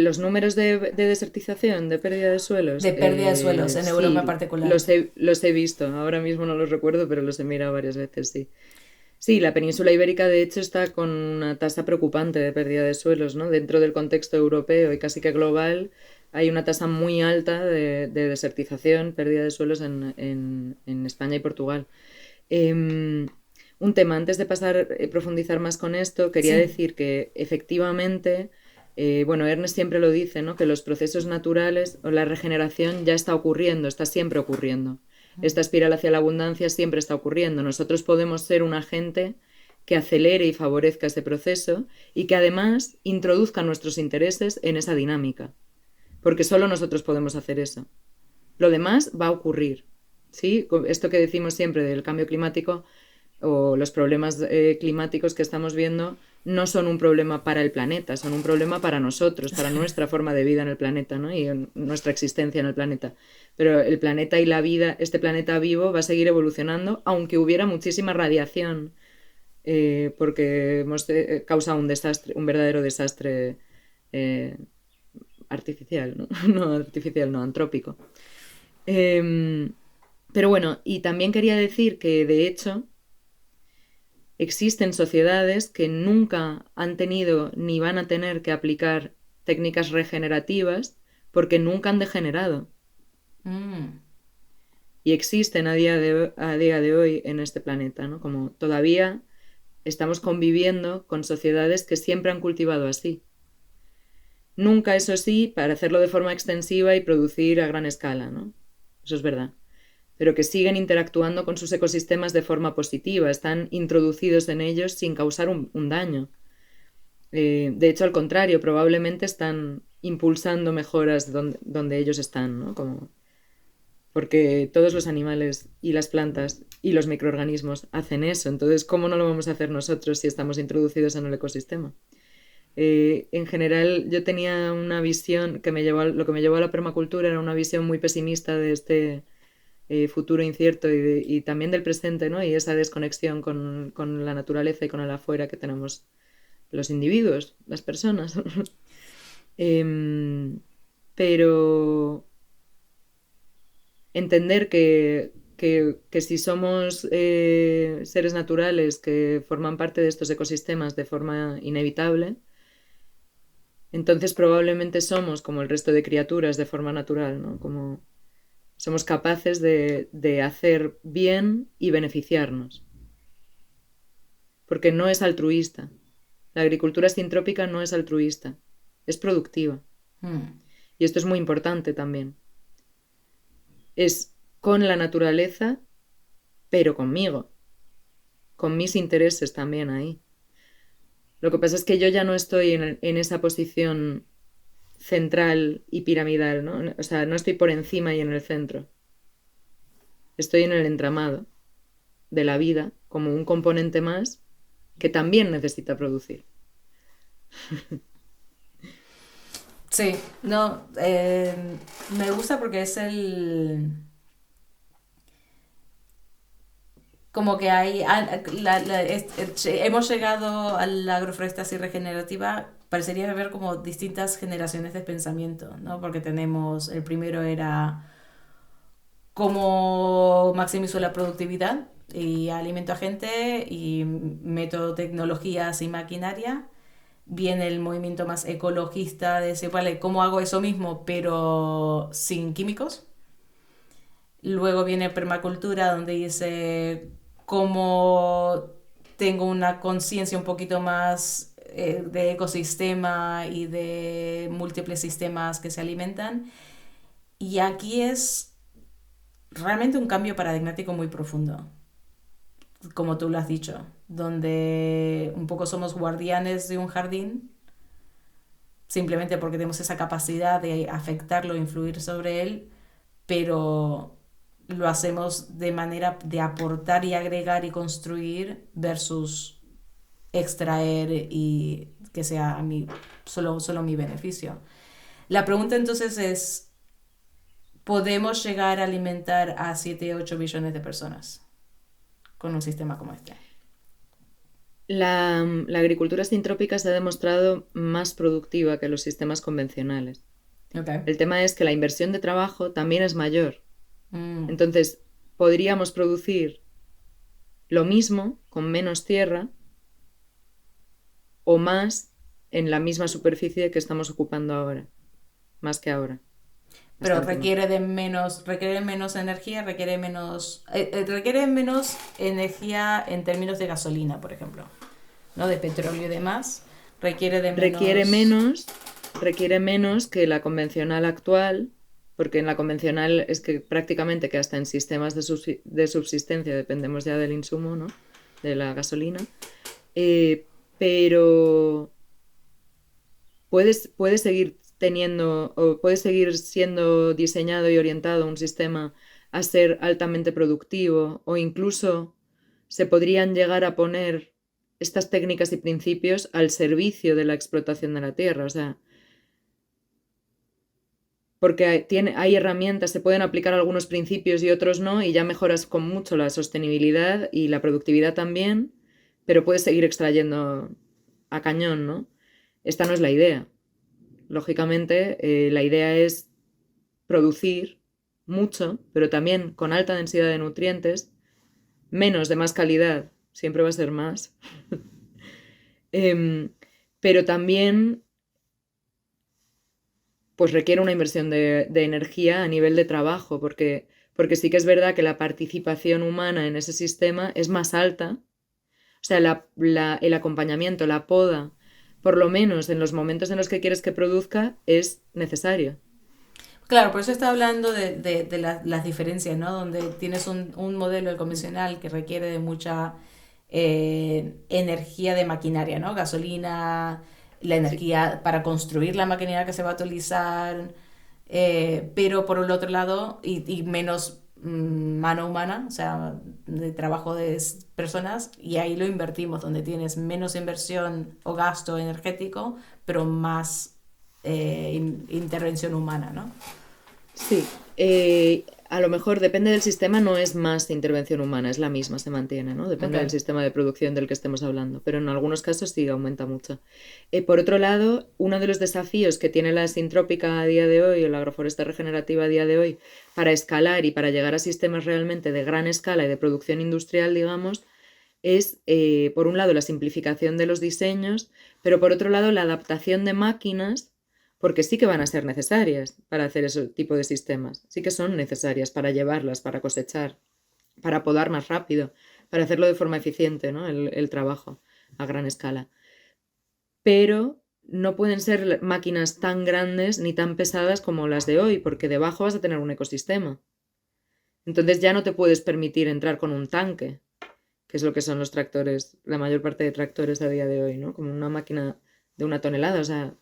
los números de desertización, de pérdida de suelos,
de pérdida de suelos en Europa en
sí,
particular.
los he visto. Ahora mismo no los recuerdo, pero los he mirado varias veces, sí. Sí, la península ibérica de hecho está con una tasa preocupante de pérdida de suelos, ¿no? Dentro del contexto europeo y casi que global hay una tasa muy alta de desertización, pérdida de suelos en España y Portugal. Em, un tema, antes de pasar a profundizar más con esto, quería
Sí.
decir que efectivamente, bueno, Ernest siempre lo dice, ¿no? Que los procesos naturales o la regeneración ya está ocurriendo, está siempre ocurriendo. Esta espiral hacia la abundancia siempre está ocurriendo. Nosotros podemos ser un agente que acelere y favorezca ese proceso y que además introduzca nuestros intereses en esa dinámica, porque solo nosotros podemos hacer eso. Lo demás va a ocurrir, ¿sí? Esto que decimos siempre del cambio climático o los problemas climáticos que estamos viendo no son un problema para el planeta, son un problema para nosotros, para nuestra forma de vida en el planeta, ¿no? Y en nuestra existencia en el planeta. Pero el planeta y la vida, este planeta vivo va a seguir evolucionando, aunque hubiera muchísima radiación, porque hemos causado un desastre, un verdadero desastre eh, artificial, ¿no? No artificial, no, antrópico. Eh, pero bueno, y también quería decir que de hecho existen sociedades que nunca han tenido ni van a tener que aplicar técnicas regenerativas porque nunca han degenerado.
Mm.
Y existen a día de hoy en este planeta, ¿no? Como todavía estamos conviviendo con sociedades que siempre han cultivado así. Nunca, eso sí, para hacerlo de forma extensiva y producir a gran escala, ¿no? Eso es verdad. Pero que siguen interactuando con sus ecosistemas de forma positiva, están introducidos en ellos sin causar un daño. De hecho, al contrario, probablemente están impulsando mejoras donde ellos están, ¿no? Como, porque todos los animales y las plantas y los microorganismos hacen eso. Entonces, ¿cómo no lo vamos a hacer nosotros si estamos introducidos en el ecosistema? En general, yo tenía una visión que lo que me llevó a la permacultura era una visión muy pesimista de este futuro incierto y también del presente, ¿no? Y esa desconexión con la naturaleza y con el afuera que tenemos los individuos, las personas. Pero entender que si somos seres naturales que forman parte de estos ecosistemas de forma inevitable, entonces probablemente somos como el resto de criaturas de forma natural, ¿no? Como somos capaces de hacer bien y beneficiarnos. Porque no es altruista. La agricultura sintrópica no es altruista, es productiva.
Mm.
Y esto es muy importante también. Es con la naturaleza, pero conmigo, con mis intereses también ahí. Lo que pasa es que yo ya no estoy en esa posición central y piramidal, ¿no? O sea, no estoy por encima y en el centro. estoy en el entramado de la vida como un componente más que también necesita producir.
Sí, no, me gusta porque es como que hay, hemos llegado a la agroforestación regenerativa, parecería haber como distintas generaciones de pensamiento, ¿no? Porque tenemos, el primero era cómo maximizo la productividad y alimento a gente y meto tecnologías y maquinaria. Viene el movimiento más ecologista de decir, vale, ¿cómo hago eso mismo pero sin químicos? Luego viene permacultura, donde dice cómo tengo una conciencia un poquito más de ecosistema y de múltiples sistemas que se alimentan. Y aquí es realmente un cambio paradigmático muy profundo, como tú lo has dicho, donde un poco somos guardianes de un jardín, simplemente porque tenemos esa capacidad de afectarlo, influir sobre él, pero lo hacemos de manera de aportar y agregar y construir versus extraer y que sea a mí solo mi beneficio. La pregunta entonces es, ¿podemos llegar a alimentar a 7 u 8 billones de personas con un sistema como este?
La agricultura sintrópica se ha demostrado más productiva que los sistemas convencionales.
Ok.
El tema es que la inversión de trabajo también es mayor.
Mm.
Entonces, podríamos producir lo mismo con menos tierra o más en la misma superficie que estamos ocupando ahora, más que ahora,
Pero
bastante más.
requiere menos energía, requiere menos energía en términos de gasolina, por ejemplo, ¿no? De petróleo y demás. Requiere de
Requiere
menos.
menos, requiere menos que la convencional actual, porque en la convencional es que prácticamente que hasta en sistemas de subsistencia dependemos ya del insumo, ¿no? De la gasolina. Pero puedes seguir teniendo o puede seguir siendo diseñado y orientado un sistema a ser altamente productivo, o incluso se podrían llegar a poner estas técnicas y principios al servicio de la explotación de la tierra. O sea, porque hay herramientas, se pueden aplicar algunos principios y otros no, y ya mejoras con mucho la sostenibilidad y la productividad también, pero puedes seguir extrayendo a cañón, ¿no? Esta no es la idea. Lógicamente, la idea es producir mucho, pero también con alta densidad de nutrientes, menos de más calidad, siempre va a ser más, Em, pero también pues requiere una inversión de energía a nivel de trabajo, porque sí que es verdad que la participación humana en ese sistema es más alta. O sea, el acompañamiento, la poda, por lo menos en los momentos en los que quieres que produzca, es necesario.
Claro, por eso está hablando de las diferencias, ¿no? Donde tienes un modelo del
Mm.
convencional que requiere de mucha energía de maquinaria, ¿no? Gasolina, la
Sí,
energía para construir la maquinaria que se va a utilizar, pero por el otro lado, y menos mano humana, o sea, de trabajo de personas, y ahí lo invertimos, donde tienes menos inversión o gasto energético, pero más intervención humana, ¿no?
sí. A lo mejor depende del sistema, no es más intervención humana, es la misma, se mantiene, ¿no?
Ok.
Depende del sistema de producción del que estemos hablando, pero en algunos casos sí aumenta mucho. Por otro lado, uno de los desafíos que tiene la sintrópica a día de hoy, o la agroforesta regenerativa a día de hoy, para escalar y para llegar a sistemas realmente de gran escala y de producción industrial, digamos, es, por un lado, la simplificación de los diseños, pero por otro lado, la adaptación de máquinas, porque sí que van a ser necesarias para hacer ese tipo de sistemas, sí que son necesarias para llevarlas, para cosechar, para podar más rápido, para hacerlo de forma eficiente, ¿no? El trabajo a gran escala. Pero no pueden ser máquinas tan grandes ni tan pesadas como las de hoy, porque debajo vas a tener un ecosistema. Entonces ya no te puedes permitir entrar con un tanque, que es lo que son los tractores, la mayor parte de tractores a día de hoy, ¿no? Como una máquina de 1 tonelada, o sea,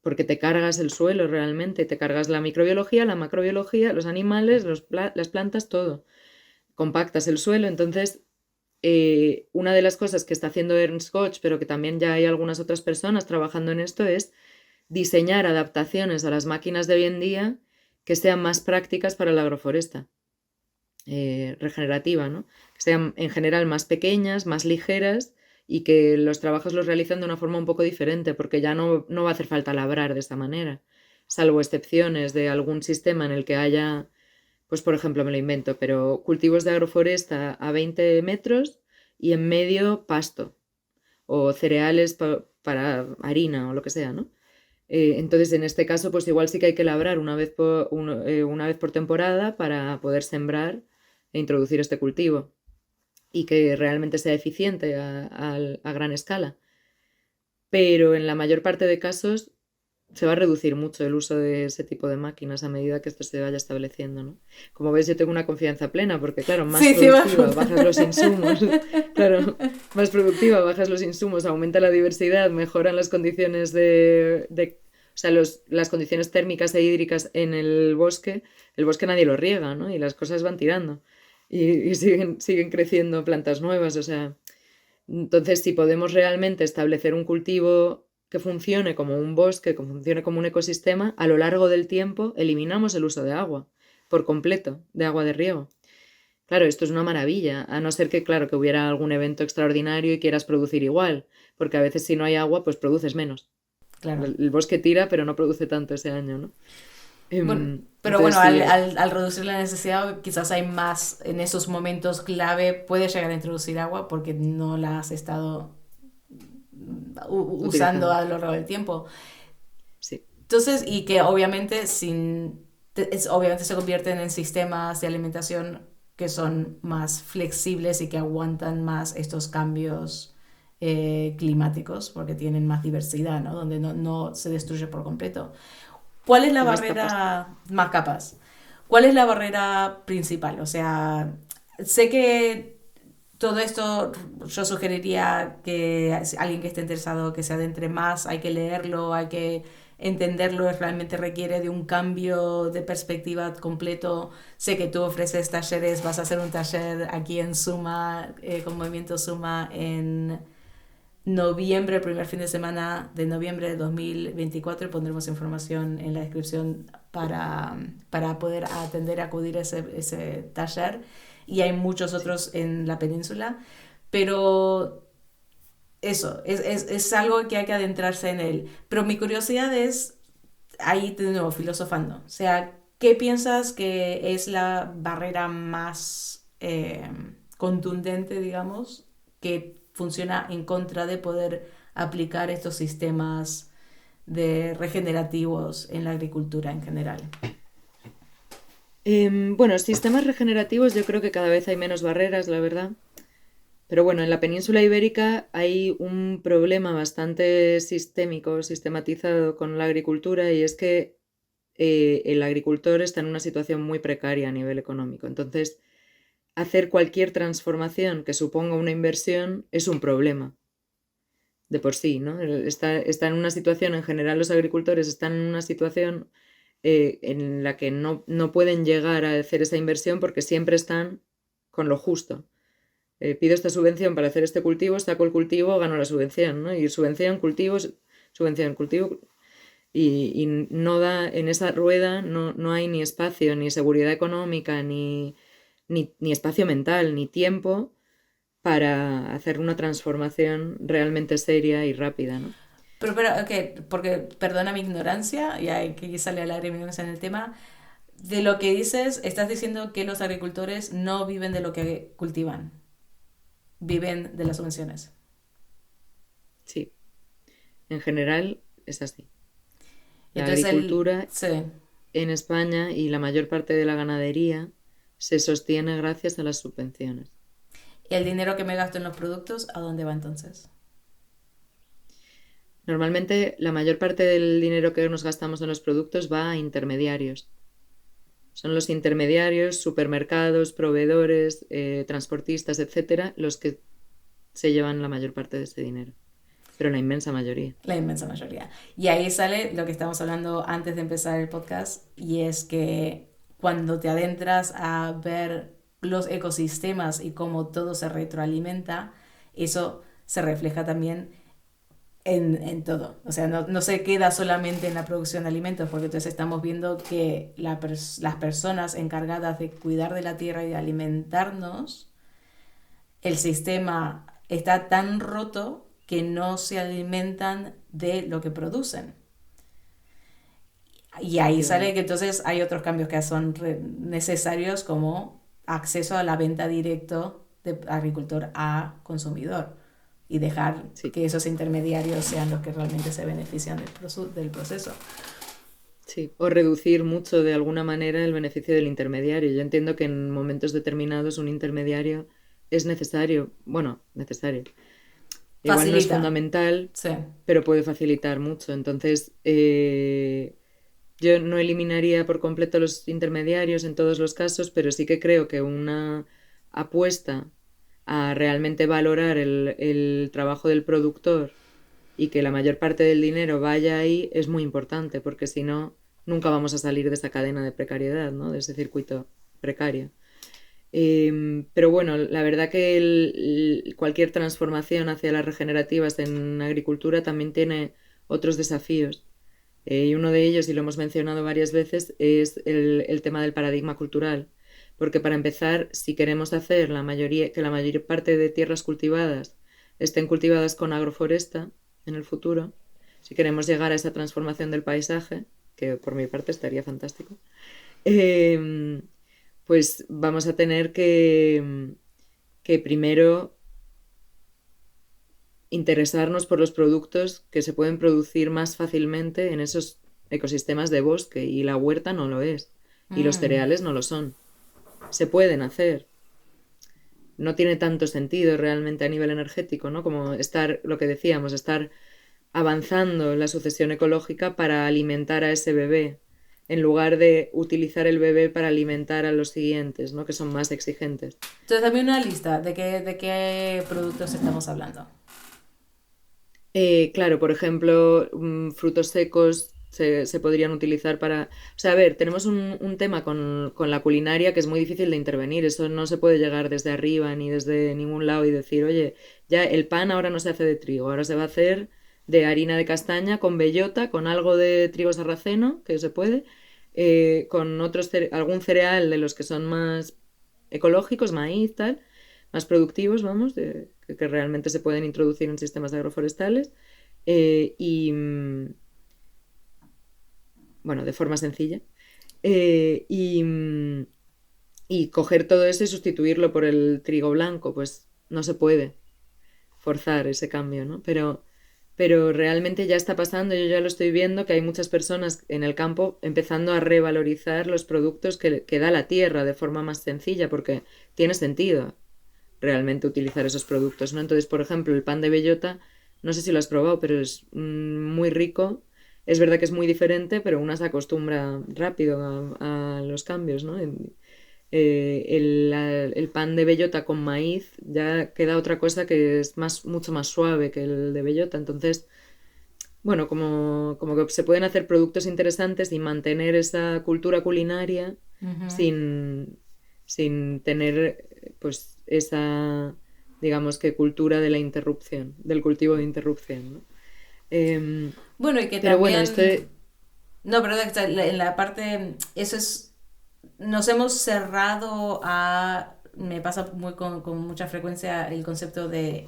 porque te cargas el suelo realmente, te cargas la microbiología, la macrobiología, los animales, las plantas, todo. Compactas el suelo, entonces una de las cosas que está haciendo Ernst Koch, pero que también ya hay algunas otras personas trabajando en esto, es diseñar adaptaciones a las máquinas de hoy en día que sean más prácticas para la agroforesta regenerativa, ¿no? Que sean en general más pequeñas, más ligeras y que los trabajos los realicen de una forma un poco diferente, porque ya no va a hacer falta labrar de esta manera, salvo excepciones de algún sistema en el que haya, pues por ejemplo me lo invento, pero cultivos de agroforesta a 20 metros y en medio pasto o cereales para harina o lo que sea, ¿no? Entonces, en este caso, pues igual sí que hay que labrar una vez por temporada para poder sembrar e introducir este cultivo y que realmente sea eficiente a gran escala. Pero en la mayor parte de casos se va a reducir mucho el uso de ese tipo de máquinas a medida que esto se vaya estableciendo, ¿no? Como ves, yo tengo una confianza plena porque, claro, más
Sí,
productiva, bajas los insumos, claro, más productiva, bajas los insumos, aumenta la diversidad, mejoran las condiciones o sea, las condiciones térmicas e hídricas en el bosque nadie lo riega, ¿no? Y las cosas van tirando y siguen creciendo plantas nuevas, o sea, entonces si podemos realmente establecer un cultivo que funcione como un bosque, que funcione como un ecosistema, a lo largo del tiempo eliminamos el uso de agua por completo, de agua de riego. Claro, esto es una maravilla, a no ser que, claro, que hubiera algún evento extraordinario y quieras producir igual, porque a veces si no hay agua, pues produces menos.
Claro.
El bosque tira, pero no produce tanto ese año, ¿no?
Bueno, pero
Entonces,
bueno,
sí,
al reducir la necesidad, quizás hay más en esos momentos clave, puedes llegar a introducir agua porque no la has estado usando
utilizando.
a lo largo del tiempo.
Sí.
Entonces, y que obviamente obviamente se convierten en sistemas de alimentación que son más flexibles y que aguantan más estos cambios climáticos porque tienen más diversidad, ¿no? Donde no se destruye por completo. ¿Cuál es la
Y más capas.
barrera más capaz? ¿Cuál es la barrera principal? O sea, sé que todo esto yo sugeriría que alguien que esté interesado que se adentre más, hay que leerlo, hay que entenderlo, realmente requiere de un cambio de perspectiva completo. Sé que tú ofreces talleres, vas a hacer un taller aquí en Suma, con Movimiento Suma en noviembre, el primer fin de semana de noviembre de 2024, y pondremos información en la descripción para poder atender, acudir a ese taller. Y hay muchos
Sí.
otros en la península, pero eso, es algo que hay que adentrarse en él. Pero mi curiosidad es, ahí de nuevo, filosofando, o sea, ¿qué piensas que es la barrera más contundente, digamos, que funciona en contra de poder aplicar estos sistemas de regenerativos en la agricultura en general?
Bueno, sistemas regenerativos yo creo que cada vez hay menos barreras, la verdad. Pero bueno, en la península ibérica hay un problema bastante sistémico, sistematizado con la agricultura y es que el agricultor está en una situación muy precaria a nivel económico. Entonces, hacer cualquier transformación que suponga una inversión es un problema de por sí, ¿no? Está en una situación, en general los agricultores están en una situación en la que no pueden llegar a hacer esa inversión porque siempre están con lo justo. Pido esta subvención para hacer este cultivo, saco el cultivo, gano la subvención, ¿no? Y subvención, cultivo, y no da, en esa rueda no hay ni espacio, ni seguridad económica, ni espacio mental, ni tiempo para hacer una transformación realmente seria y rápida, ¿no?
Pero, ok, porque perdona mi ignorancia, y hay que sale al aire mi ignorancia en el tema. De lo que dices, estás diciendo que los agricultores no viven de lo que cultivan, viven de las subvenciones.
Sí, en general es así.
Y
La
entonces él,
agricultura
sí.
en España y la mayor parte de la ganadería se sostiene gracias a las subvenciones.
¿Y el dinero que me gasto en los productos, a dónde va entonces?
Normalmente la mayor parte del dinero que nos gastamos en los productos va a intermediarios. Son los intermediarios, supermercados, proveedores, transportistas, etcétera, los que se llevan la mayor parte de ese dinero. pero la inmensa mayoría.
La inmensa mayoría. Y ahí sale lo que estamos hablando antes de empezar el podcast, y es que cuando te adentras a ver los ecosistemas y cómo todo se retroalimenta, eso se refleja también en todo. O sea, no se queda solamente en la producción de alimentos, porque entonces estamos viendo que las personas encargadas de cuidar de la tierra y de alimentarnos, el sistema está tan roto que no se alimentan de lo que producen. Y ahí sale que entonces hay otros cambios que son necesarios, como acceso a la venta directo de agricultor a consumidor, y dejar
Sí.
que esos intermediarios sean los que realmente se benefician del proceso.
Sí, o reducir mucho de alguna manera el beneficio del intermediario. Yo entiendo que en momentos determinados un intermediario es necesario, bueno, necesario. Igual no es
Facilita.
fundamental,
Sí.
pero puede facilitar mucho. Entonces, yo no eliminaría por completo los intermediarios en todos los casos, pero sí que creo que una apuesta a realmente valorar el trabajo del productor y que la mayor parte del dinero vaya ahí es muy importante, porque si no, nunca vamos a salir de esa cadena de precariedad, ¿no? De ese circuito precario. Pero bueno, la verdad que cualquier transformación hacia las regenerativas en agricultura también tiene otros desafíos. Y uno de ellos, y lo hemos mencionado varias veces, es el tema del paradigma cultural. Porque para empezar, si queremos hacer que la mayor parte de tierras cultivadas estén cultivadas con agroforesta en el futuro, si queremos llegar a esa transformación del paisaje, que por mi parte estaría fantástico, pues vamos a tener que primero interesarnos por los productos que se pueden producir más fácilmente en esos ecosistemas de bosque, y la huerta no lo es, y los cereales no lo son. Se pueden hacer. No tiene tanto sentido realmente a nivel energético, ¿no? Como lo que decíamos, estar avanzando en la sucesión ecológica para alimentar a ese bebé, en lugar de utilizar el bebé para alimentar a los siguientes, ¿no? Que son más exigentes.
Entonces, dame una lista de qué productos estamos hablando.
Claro, por ejemplo, frutos secos se podrían utilizar para... O sea, a ver, tenemos un tema con la culinaria que es muy difícil de intervenir. Eso no se puede llegar desde arriba ni desde ningún lado y decir, oye, ya el pan ahora no se hace de trigo, ahora se va a hacer de harina de castaña con bellota, con algo de trigo sarraceno, que se puede, con algún cereal de los que son más ecológicos, maíz, tal, más productivos, vamos, que realmente se pueden introducir en sistemas agroforestales, y bueno, de forma sencilla, y coger todo eso y sustituirlo por el trigo blanco, pues no se puede forzar ese cambio, ¿no? Pero realmente ya está pasando, yo ya lo estoy viendo, que hay muchas personas en el campo empezando a revalorizar los productos que da la tierra de forma más sencilla, porque tiene sentido realmente utilizar esos productos, ¿no? Entonces, por ejemplo, el pan de bellota, no sé si lo has probado, pero es muy rico. Es verdad que es muy diferente, pero una se acostumbra rápido a los cambios, ¿no? El pan de bellota con maíz ya queda otra cosa que es mucho más suave que el de bellota. Entonces, bueno, como que se pueden hacer productos interesantes y mantener esa cultura culinaria sin tener pues esa, digamos que cultura de la interrupción, del cultivo de interrupción, ¿no?
Bueno, y que
Pero bueno,
también... No, pero en la parte... Eso es... Nos hemos cerrado a... Me pasa con mucha frecuencia el concepto de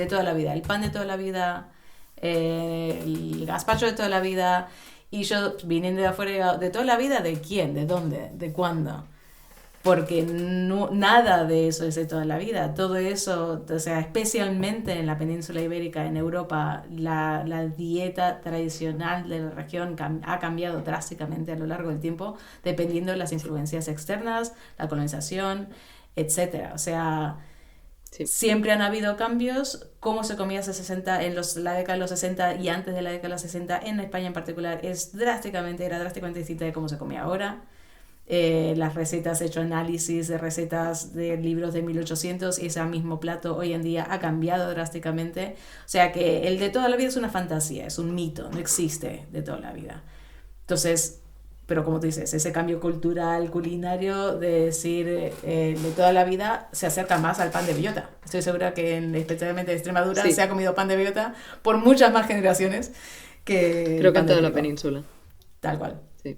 toda la vida. El pan de toda la vida, el gazpacho de toda la vida. Y yo, viniendo de afuera, ¿de toda la vida? ¿De quién? ¿De dónde? ¿De cuándo? Porque nada de eso es de toda la vida. Todo eso, o sea, especialmente en la península ibérica, en Europa, la dieta tradicional de la región ha cambiado drásticamente a lo largo del tiempo, dependiendo de las influencias externas, la colonización, etcétera. O sea,
sí.
siempre han habido cambios. Cómo se comía hace 60, la década de los 60 y antes de la década de los 60, en España en particular, era drásticamente distinta de cómo se comía ahora. las recetas, he hecho análisis de recetas de libros de 1800 y ese mismo plato hoy en día ha cambiado drásticamente. O sea que el de toda la vida es una fantasía, es un mito, no existe de toda la vida. Entonces, pero como tú dices, ese cambio cultural, culinario, de decir de toda la vida, se acerca más al pan de bellota. Estoy segura que especialmente en Extremadura se
Sí,
ha comido pan de bellota por muchas más generaciones que el
creo que en
pan de
toda la
trigo.
península.
Tal cual.
Sí.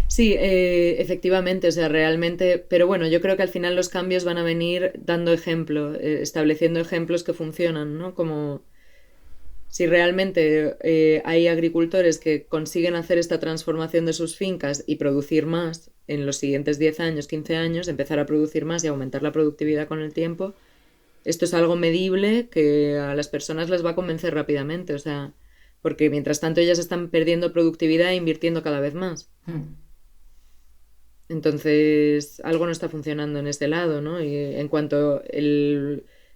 Sí, efectivamente, o sea, realmente, pero bueno, yo creo que al final los cambios van a venir dando ejemplo, estableciendo ejemplos que funcionan, ¿no? Como si realmente hay agricultores que consiguen hacer esta transformación de sus fincas y producir más en los siguientes 10 años, 15 años, empezar a producir más y aumentar la productividad con el tiempo, esto es algo medible que a las personas les va a convencer rápidamente, o sea, porque mientras tanto ellas están perdiendo productividad e invirtiendo cada vez más.
Mm.
Entonces, algo no está funcionando en este lado, ¿no? Y en cuanto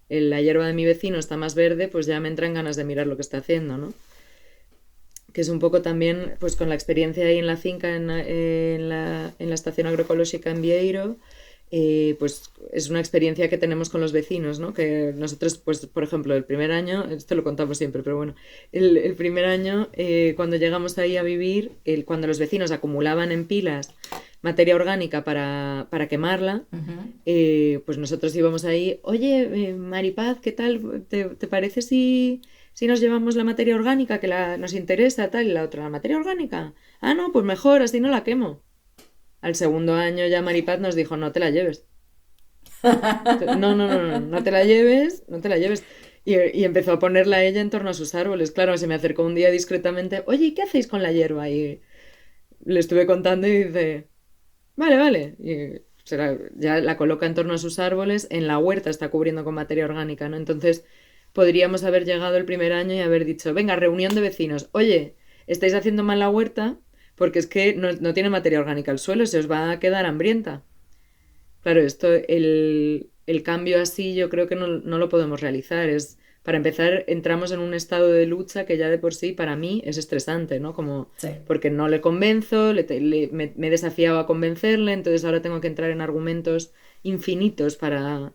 la hierba de mi vecino está más verde, pues ya me entran ganas de mirar lo que está haciendo, ¿no? Que es un poco también, pues con la experiencia ahí en la finca, en la estación agroecológica en Vieiro, pues es una experiencia que tenemos con los vecinos, ¿no? Que nosotros, pues, por ejemplo, el primer año, esto lo contamos siempre, pero bueno, el primer año, cuando llegamos ahí a vivir, cuando los vecinos acumulaban en pilas materia orgánica para quemarla,
Ujú.
pues nosotros íbamos ahí, oye, Maripaz, ¿qué tal? ¿Te parece si nos llevamos la materia orgánica que nos interesa, tal, y la otra, la materia orgánica? Ah, no, pues mejor, así no la quemo. Al segundo año ya Maripaz nos dijo, no te la lleves. No, no, no, no, no te la lleves, no te la lleves. Y empezó a ponerla ella en torno a sus árboles. Claro, se me acercó un día discretamente, oye, ¿y qué hacéis con la hierba? Y le estuve contando y dice, vale, vale. Y ya la coloca en torno a sus árboles, en la huerta está cubriendo con materia orgánica, ¿no? Entonces podríamos haber llegado el primer año y haber dicho, venga, reunión de vecinos, oye, estáis haciendo mal la huerta porque es que no tiene materia orgánica el suelo, se os va a quedar hambrienta. Claro, el cambio así yo creo que no lo podemos realizar. Para empezar, entramos en un estado de lucha que ya de por sí para mí es estresante, ¿no? Como
Sí.
porque no le convenzo, me he desafiado a convencerle, entonces ahora tengo que entrar en argumentos infinitos para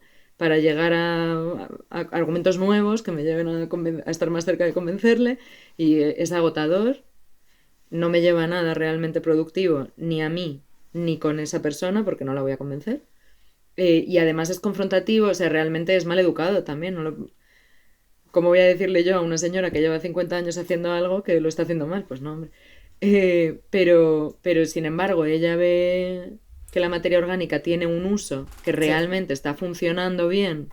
llegar a argumentos nuevos que me lleven a estar más cerca de convencerle y es agotador, no me lleva a nada realmente productivo, ni a mí, ni con esa persona, porque no la voy a convencer. Y además es confrontativo, o sea, realmente es mal educado también. ¿Cómo voy a decirle yo a una señora que lleva 50 años haciendo algo que lo está haciendo mal? Pues no, hombre. Pero sin embargo, ella ve que la materia orgánica tiene un uso que
Sí.
realmente está funcionando bien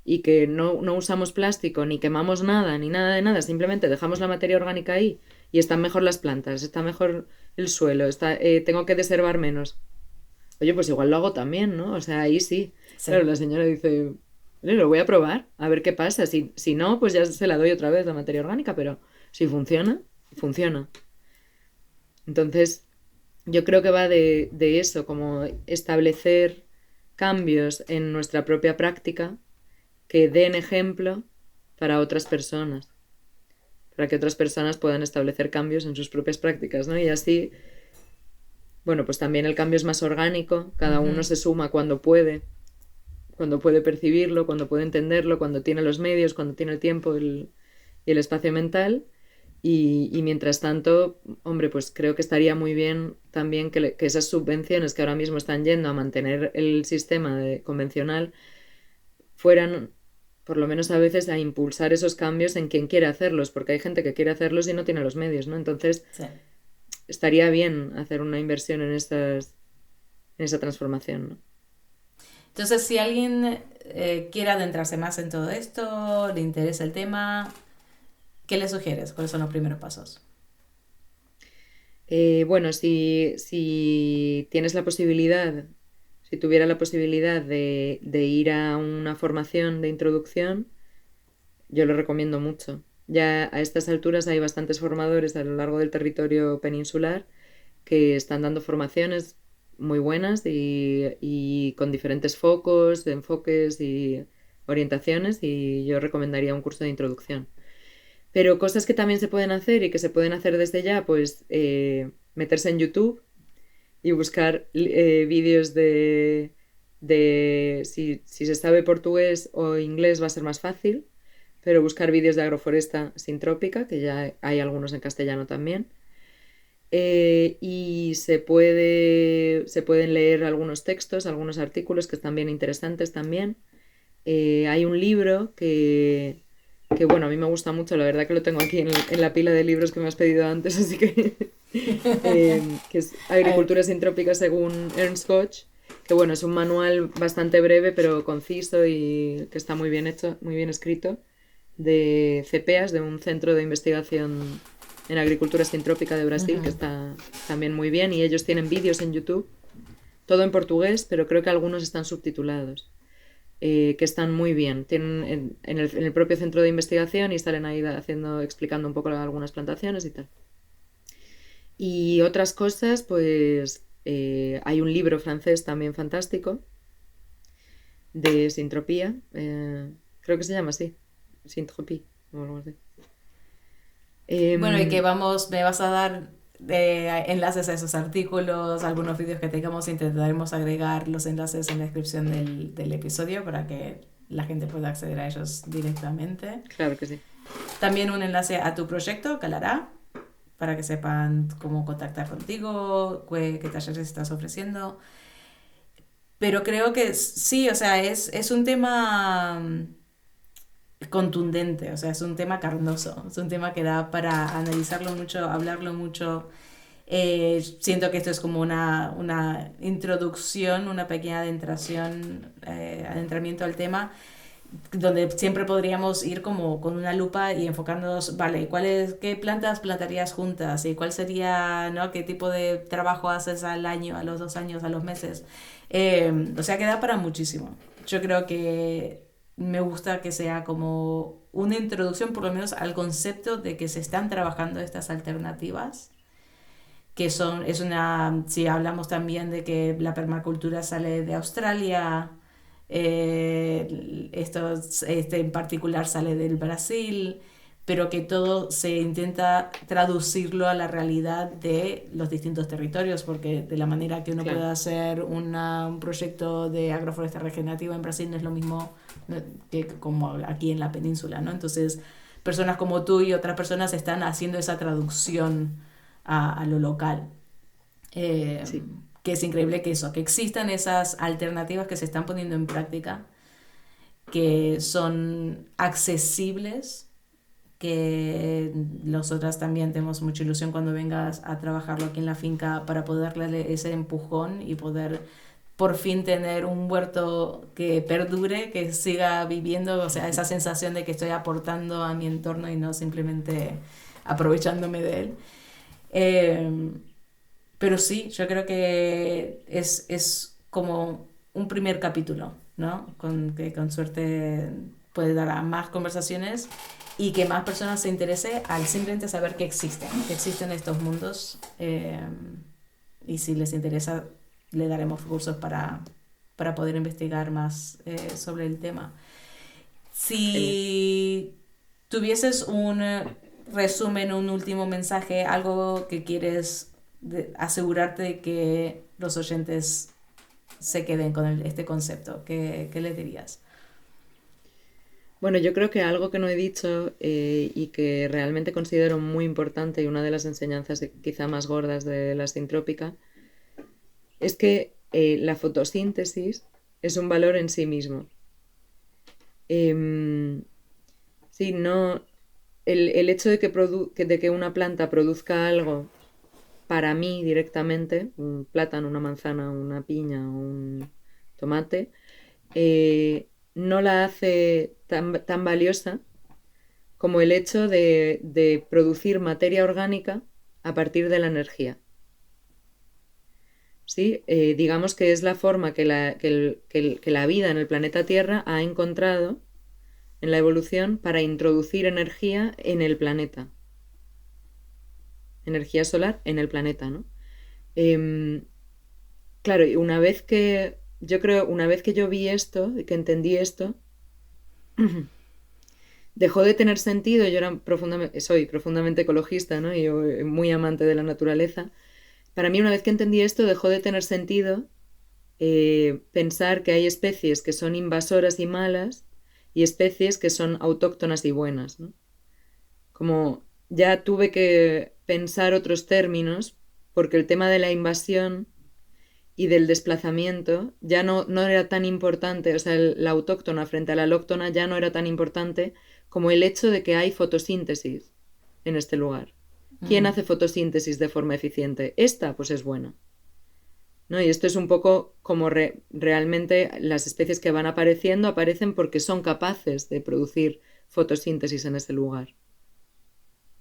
y que no usamos plástico, ni quemamos nada, ni nada de nada, simplemente dejamos la materia orgánica ahí y están mejor las plantas, está mejor el suelo, tengo que deservar menos. Oye, pues igual lo hago también, ¿no? O sea, ahí sí.
Sí.
Claro, la señora dice, "Oye, lo voy a probar, a ver qué pasa. Si no, pues ya se la doy otra vez la materia orgánica, pero si funciona, funciona. Entonces, yo creo que va de eso, como establecer cambios en nuestra propia práctica que den ejemplo para otras personas, para que otras personas puedan establecer cambios en sus propias prácticas, ¿no? Y así, bueno, pues también el cambio es más orgánico, cada uno
Ujú.
se suma cuando puede percibirlo, cuando puede entenderlo, cuando tiene los medios, cuando tiene el tiempo y el espacio mental. Y mientras tanto, hombre, pues creo que estaría muy bien también que esas subvenciones que ahora mismo están yendo a mantener el sistema convencional fueran, por lo menos a veces, a impulsar esos cambios en quien quiere hacerlos, porque hay gente que quiere hacerlos y no tiene los medios, ¿no? Entonces,
Sí.
estaría bien hacer una inversión en esa transformación, ¿no?
Entonces, si alguien quiere adentrarse más en todo esto, le interesa el tema, ¿qué le sugieres? ¿Cuáles son los primeros pasos?
Bueno, si tienes la posibilidad, si tuviera la posibilidad de ir a una formación de introducción, yo lo recomiendo mucho. Ya a estas alturas hay bastantes formadores a lo largo del territorio peninsular que están dando formaciones muy buenas y con diferentes focos, enfoques y orientaciones y yo recomendaría un curso de introducción. Pero cosas que también se pueden hacer y que se pueden hacer desde ya, pues meterse en YouTube y buscar vídeos si se sabe portugués o inglés va a ser más fácil, pero buscar vídeos de agroforesta sintrópica, que ya hay algunos en castellano también. Y se pueden leer algunos textos, algunos artículos que están bien interesantes también. Hay un libro que, bueno, a mí me gusta mucho, la verdad que lo tengo aquí en la pila de libros que me has pedido antes, así que es
Eh,
Agricultura Sintrópica según Ernst Koch, que bueno, es un manual bastante breve pero conciso y que está muy bien hecho, muy bien escrito, de CPEAS, de un centro de investigación en agricultura sintrópica de Brasil, que
ujú.
está también muy bien, y ellos tienen vídeos en YouTube, todo en portugués, pero creo que algunos están subtitulados, que están muy bien. Tienen en el propio centro de investigación y salen ahí explicando un poco algunas plantaciones y tal. Y otras cosas, pues hay un libro francés también fantástico de sintropía, creo que se llama así, sintropía o algo así.
Bueno, y que
Em,
vamos, me vas a dar enlaces a esos artículos, algunos vídeos que tengamos, intentaremos agregar los enlaces en la descripción del episodio para que la gente pueda acceder a ellos directamente.
claro que sí.
También un enlace a tu proyecto, Calará, para que sepan cómo contactar contigo, qué talleres estás ofreciendo. Pero creo que sí, o sea, es un tema contundente, o sea, es un tema carnoso, es un tema que da para analizarlo mucho, hablarlo mucho. Siento que esto es como una introducción, una pequeña adentración, adentramiento al tema, donde siempre podríamos ir como con una lupa y enfocarnos, vale, qué plantas plantarías juntas y cuál sería, ¿no? ¿Qué tipo de trabajo haces al año, a los 2 años, a los meses? O sea que da para muchísimo. Yo creo que me gusta que sea como una introducción por lo menos al concepto de que se están trabajando estas alternativas que son, es una, si hablamos también de que la permacultura sale de Australia, esto este en particular sale del Brasil, pero que todo se intenta traducirlo a la realidad de los distintos territorios, porque de la manera que uno puede
Claro,
hacer un proyecto de agroforesta regenerativa en Brasil no es lo mismo que como aquí en la península, ¿no? Entonces, personas como tú y otras personas están haciendo esa traducción a lo local. Eh,
sí.
que es increíble que eso, que existan esas alternativas que se están poniendo en práctica, que son accesibles, que nosotras también tenemos mucha ilusión cuando vengas a trabajarlo aquí en la finca para poder darle ese empujón y poder por fin tener un huerto que perdure, que siga viviendo, o sea, esa sensación de que estoy aportando a mi entorno y no simplemente aprovechándome de él. Eh, pero sí, yo creo que es como un primer capítulo, ¿no? Que con suerte puede dar a más conversaciones y que más personas se interese al simplemente saber que existen estos mundos. Y si les interesa, le daremos cursos para poder investigar más sobre el tema.
Genial.
Si tuvieses un resumen, un último mensaje, algo que quieres asegurarte de que los oyentes se queden con este concepto, ¿qué les dirías?
Bueno, yo creo que algo que no he dicho y que realmente considero muy importante y una de las enseñanzas quizá más gordas de la sintrópica es que la fotosíntesis es un valor en sí mismo. Em, sí, no, el hecho de que una planta produzca algo para mí directamente, un plátano, una manzana, una piña, un tomate, no la hace tan valiosa como el hecho de producir materia orgánica a partir de la energía. ¿Sí? Digamos que es la forma que la vida en el planeta Tierra ha encontrado en la evolución para introducir energía en el planeta, energía solar en el planeta, ¿no? Em, claro, y una vez que yo vi esto, que entendí esto, dejó de tener sentido. Soy profundamente ecologista, ¿no? Y yo, muy amante de la naturaleza, para mí, una vez que entendí esto, dejó de tener sentido pensar que hay especies que son invasoras y malas y especies que son autóctonas y buenas, ¿no? Como ya tuve que pensar otros términos porque el tema de la invasión y del desplazamiento ya no era tan importante, o sea, la autóctona frente a la alóctona ya no era tan importante como el hecho de que hay fotosíntesis en este lugar. ¿Quién hace fotosíntesis de forma eficiente? Esta, pues es buena, ¿no? Y esto es un poco como realmente las especies que van apareciendo aparecen porque son capaces de producir fotosíntesis en ese lugar.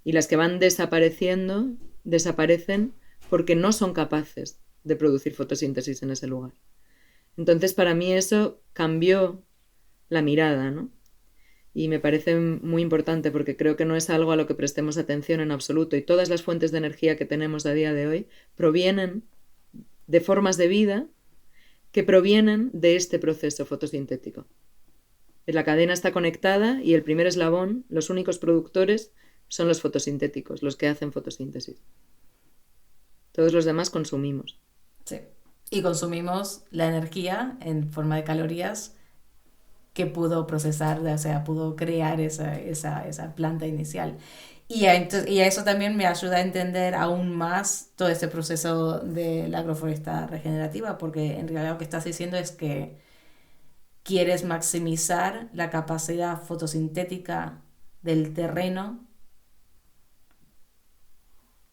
Y las que van desapareciendo, desaparecen porque no son capaces de producir fotosíntesis en ese lugar. Entonces, para mí eso cambió la mirada, ¿no? Y me parece muy importante porque creo que no es algo a lo que prestemos atención en absoluto. Y todas las fuentes de energía que tenemos a día de hoy provienen de formas de vida que provienen de este proceso fotosintético. La cadena está conectada y el primer eslabón, los únicos productores, son los fotosintéticos, los que hacen fotosíntesis. Todos los demás consumimos.
Sí. Y consumimos la energía en forma de calorías que pudo procesar, o sea, pudo crear esa planta inicial. Y a eso también me ayuda a entender aún más todo este proceso de la agroforesta regenerativa, porque en realidad lo que estás diciendo es que quieres maximizar la capacidad fotosintética del terreno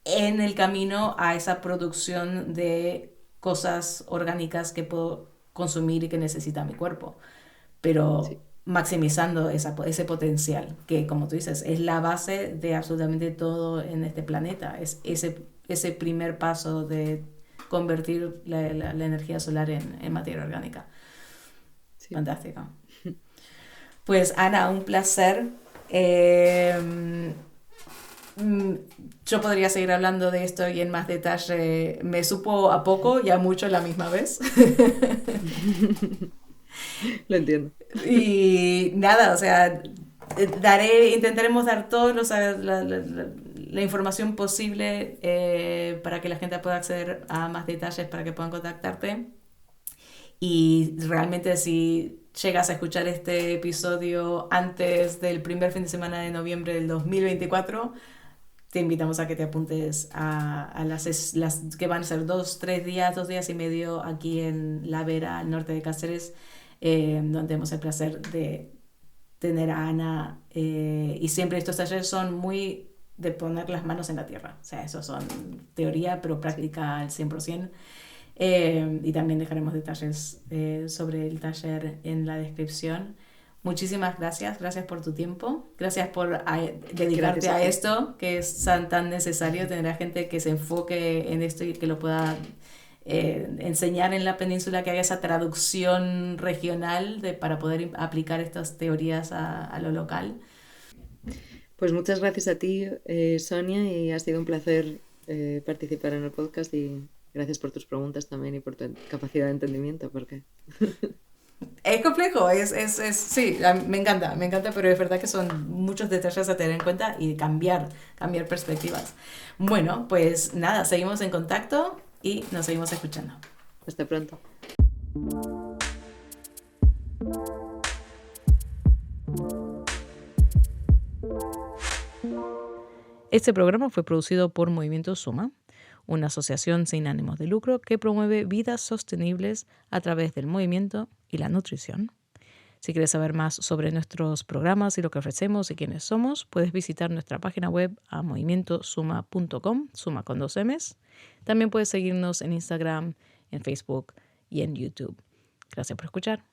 en el camino a esa producción de cosas orgánicas que puedo consumir y que necesita mi cuerpo, pero
Sí.
maximizando ese potencial, que como tú dices, es la base de absolutamente todo en este planeta, es ese primer paso de convertir la energía solar en materia orgánica.
Sí.
Fantástico. Pues Ana, un placer. Yo podría seguir hablando de esto y en más detalle. Me supo a poco y a mucho la misma vez.
Lo entiendo.
Y nada, o sea, intentaremos dar toda la información posible para que la gente pueda acceder a más detalles, para que puedan contactarte. Y realmente si llegas a escuchar este episodio antes del primer fin de semana de noviembre del 2024, te invitamos a que te apuntes a las que van a ser 2 días y medio aquí en La Vera, al norte de Cáceres, donde tenemos el placer de tener a Ana. Y siempre estos talleres son muy de poner las manos en la tierra. O sea, eso son teoría, pero práctica al 100%. Y también dejaremos detalles sobre el taller en la descripción. Muchísimas gracias por tu tiempo, gracias por dedicarte a esto, que es tan necesario tener a gente que se enfoque en esto y que lo pueda enseñar en la península, que haya esa traducción regional para poder aplicar estas teorías a lo local.
Pues muchas gracias a ti, Sonia, y ha sido un placer participar en el podcast y gracias por tus preguntas también y por tu capacidad de entendimiento, porque...
Es complejo, sí, me encanta, pero es verdad que son muchos detalles a tener en cuenta y cambiar perspectivas. Bueno, pues nada, seguimos en contacto y nos seguimos escuchando.
Hasta pronto.
Este programa fue producido por Movimiento Suma, una asociación sin ánimos de lucro que promueve vidas sostenibles a través del movimiento y la nutrición. Si quieres saber más sobre nuestros programas y lo que ofrecemos y quiénes somos, puedes visitar nuestra página web a movimientosuma.com, suma con 2 M's. También puedes seguirnos en Instagram, en Facebook y en YouTube. Gracias por escuchar.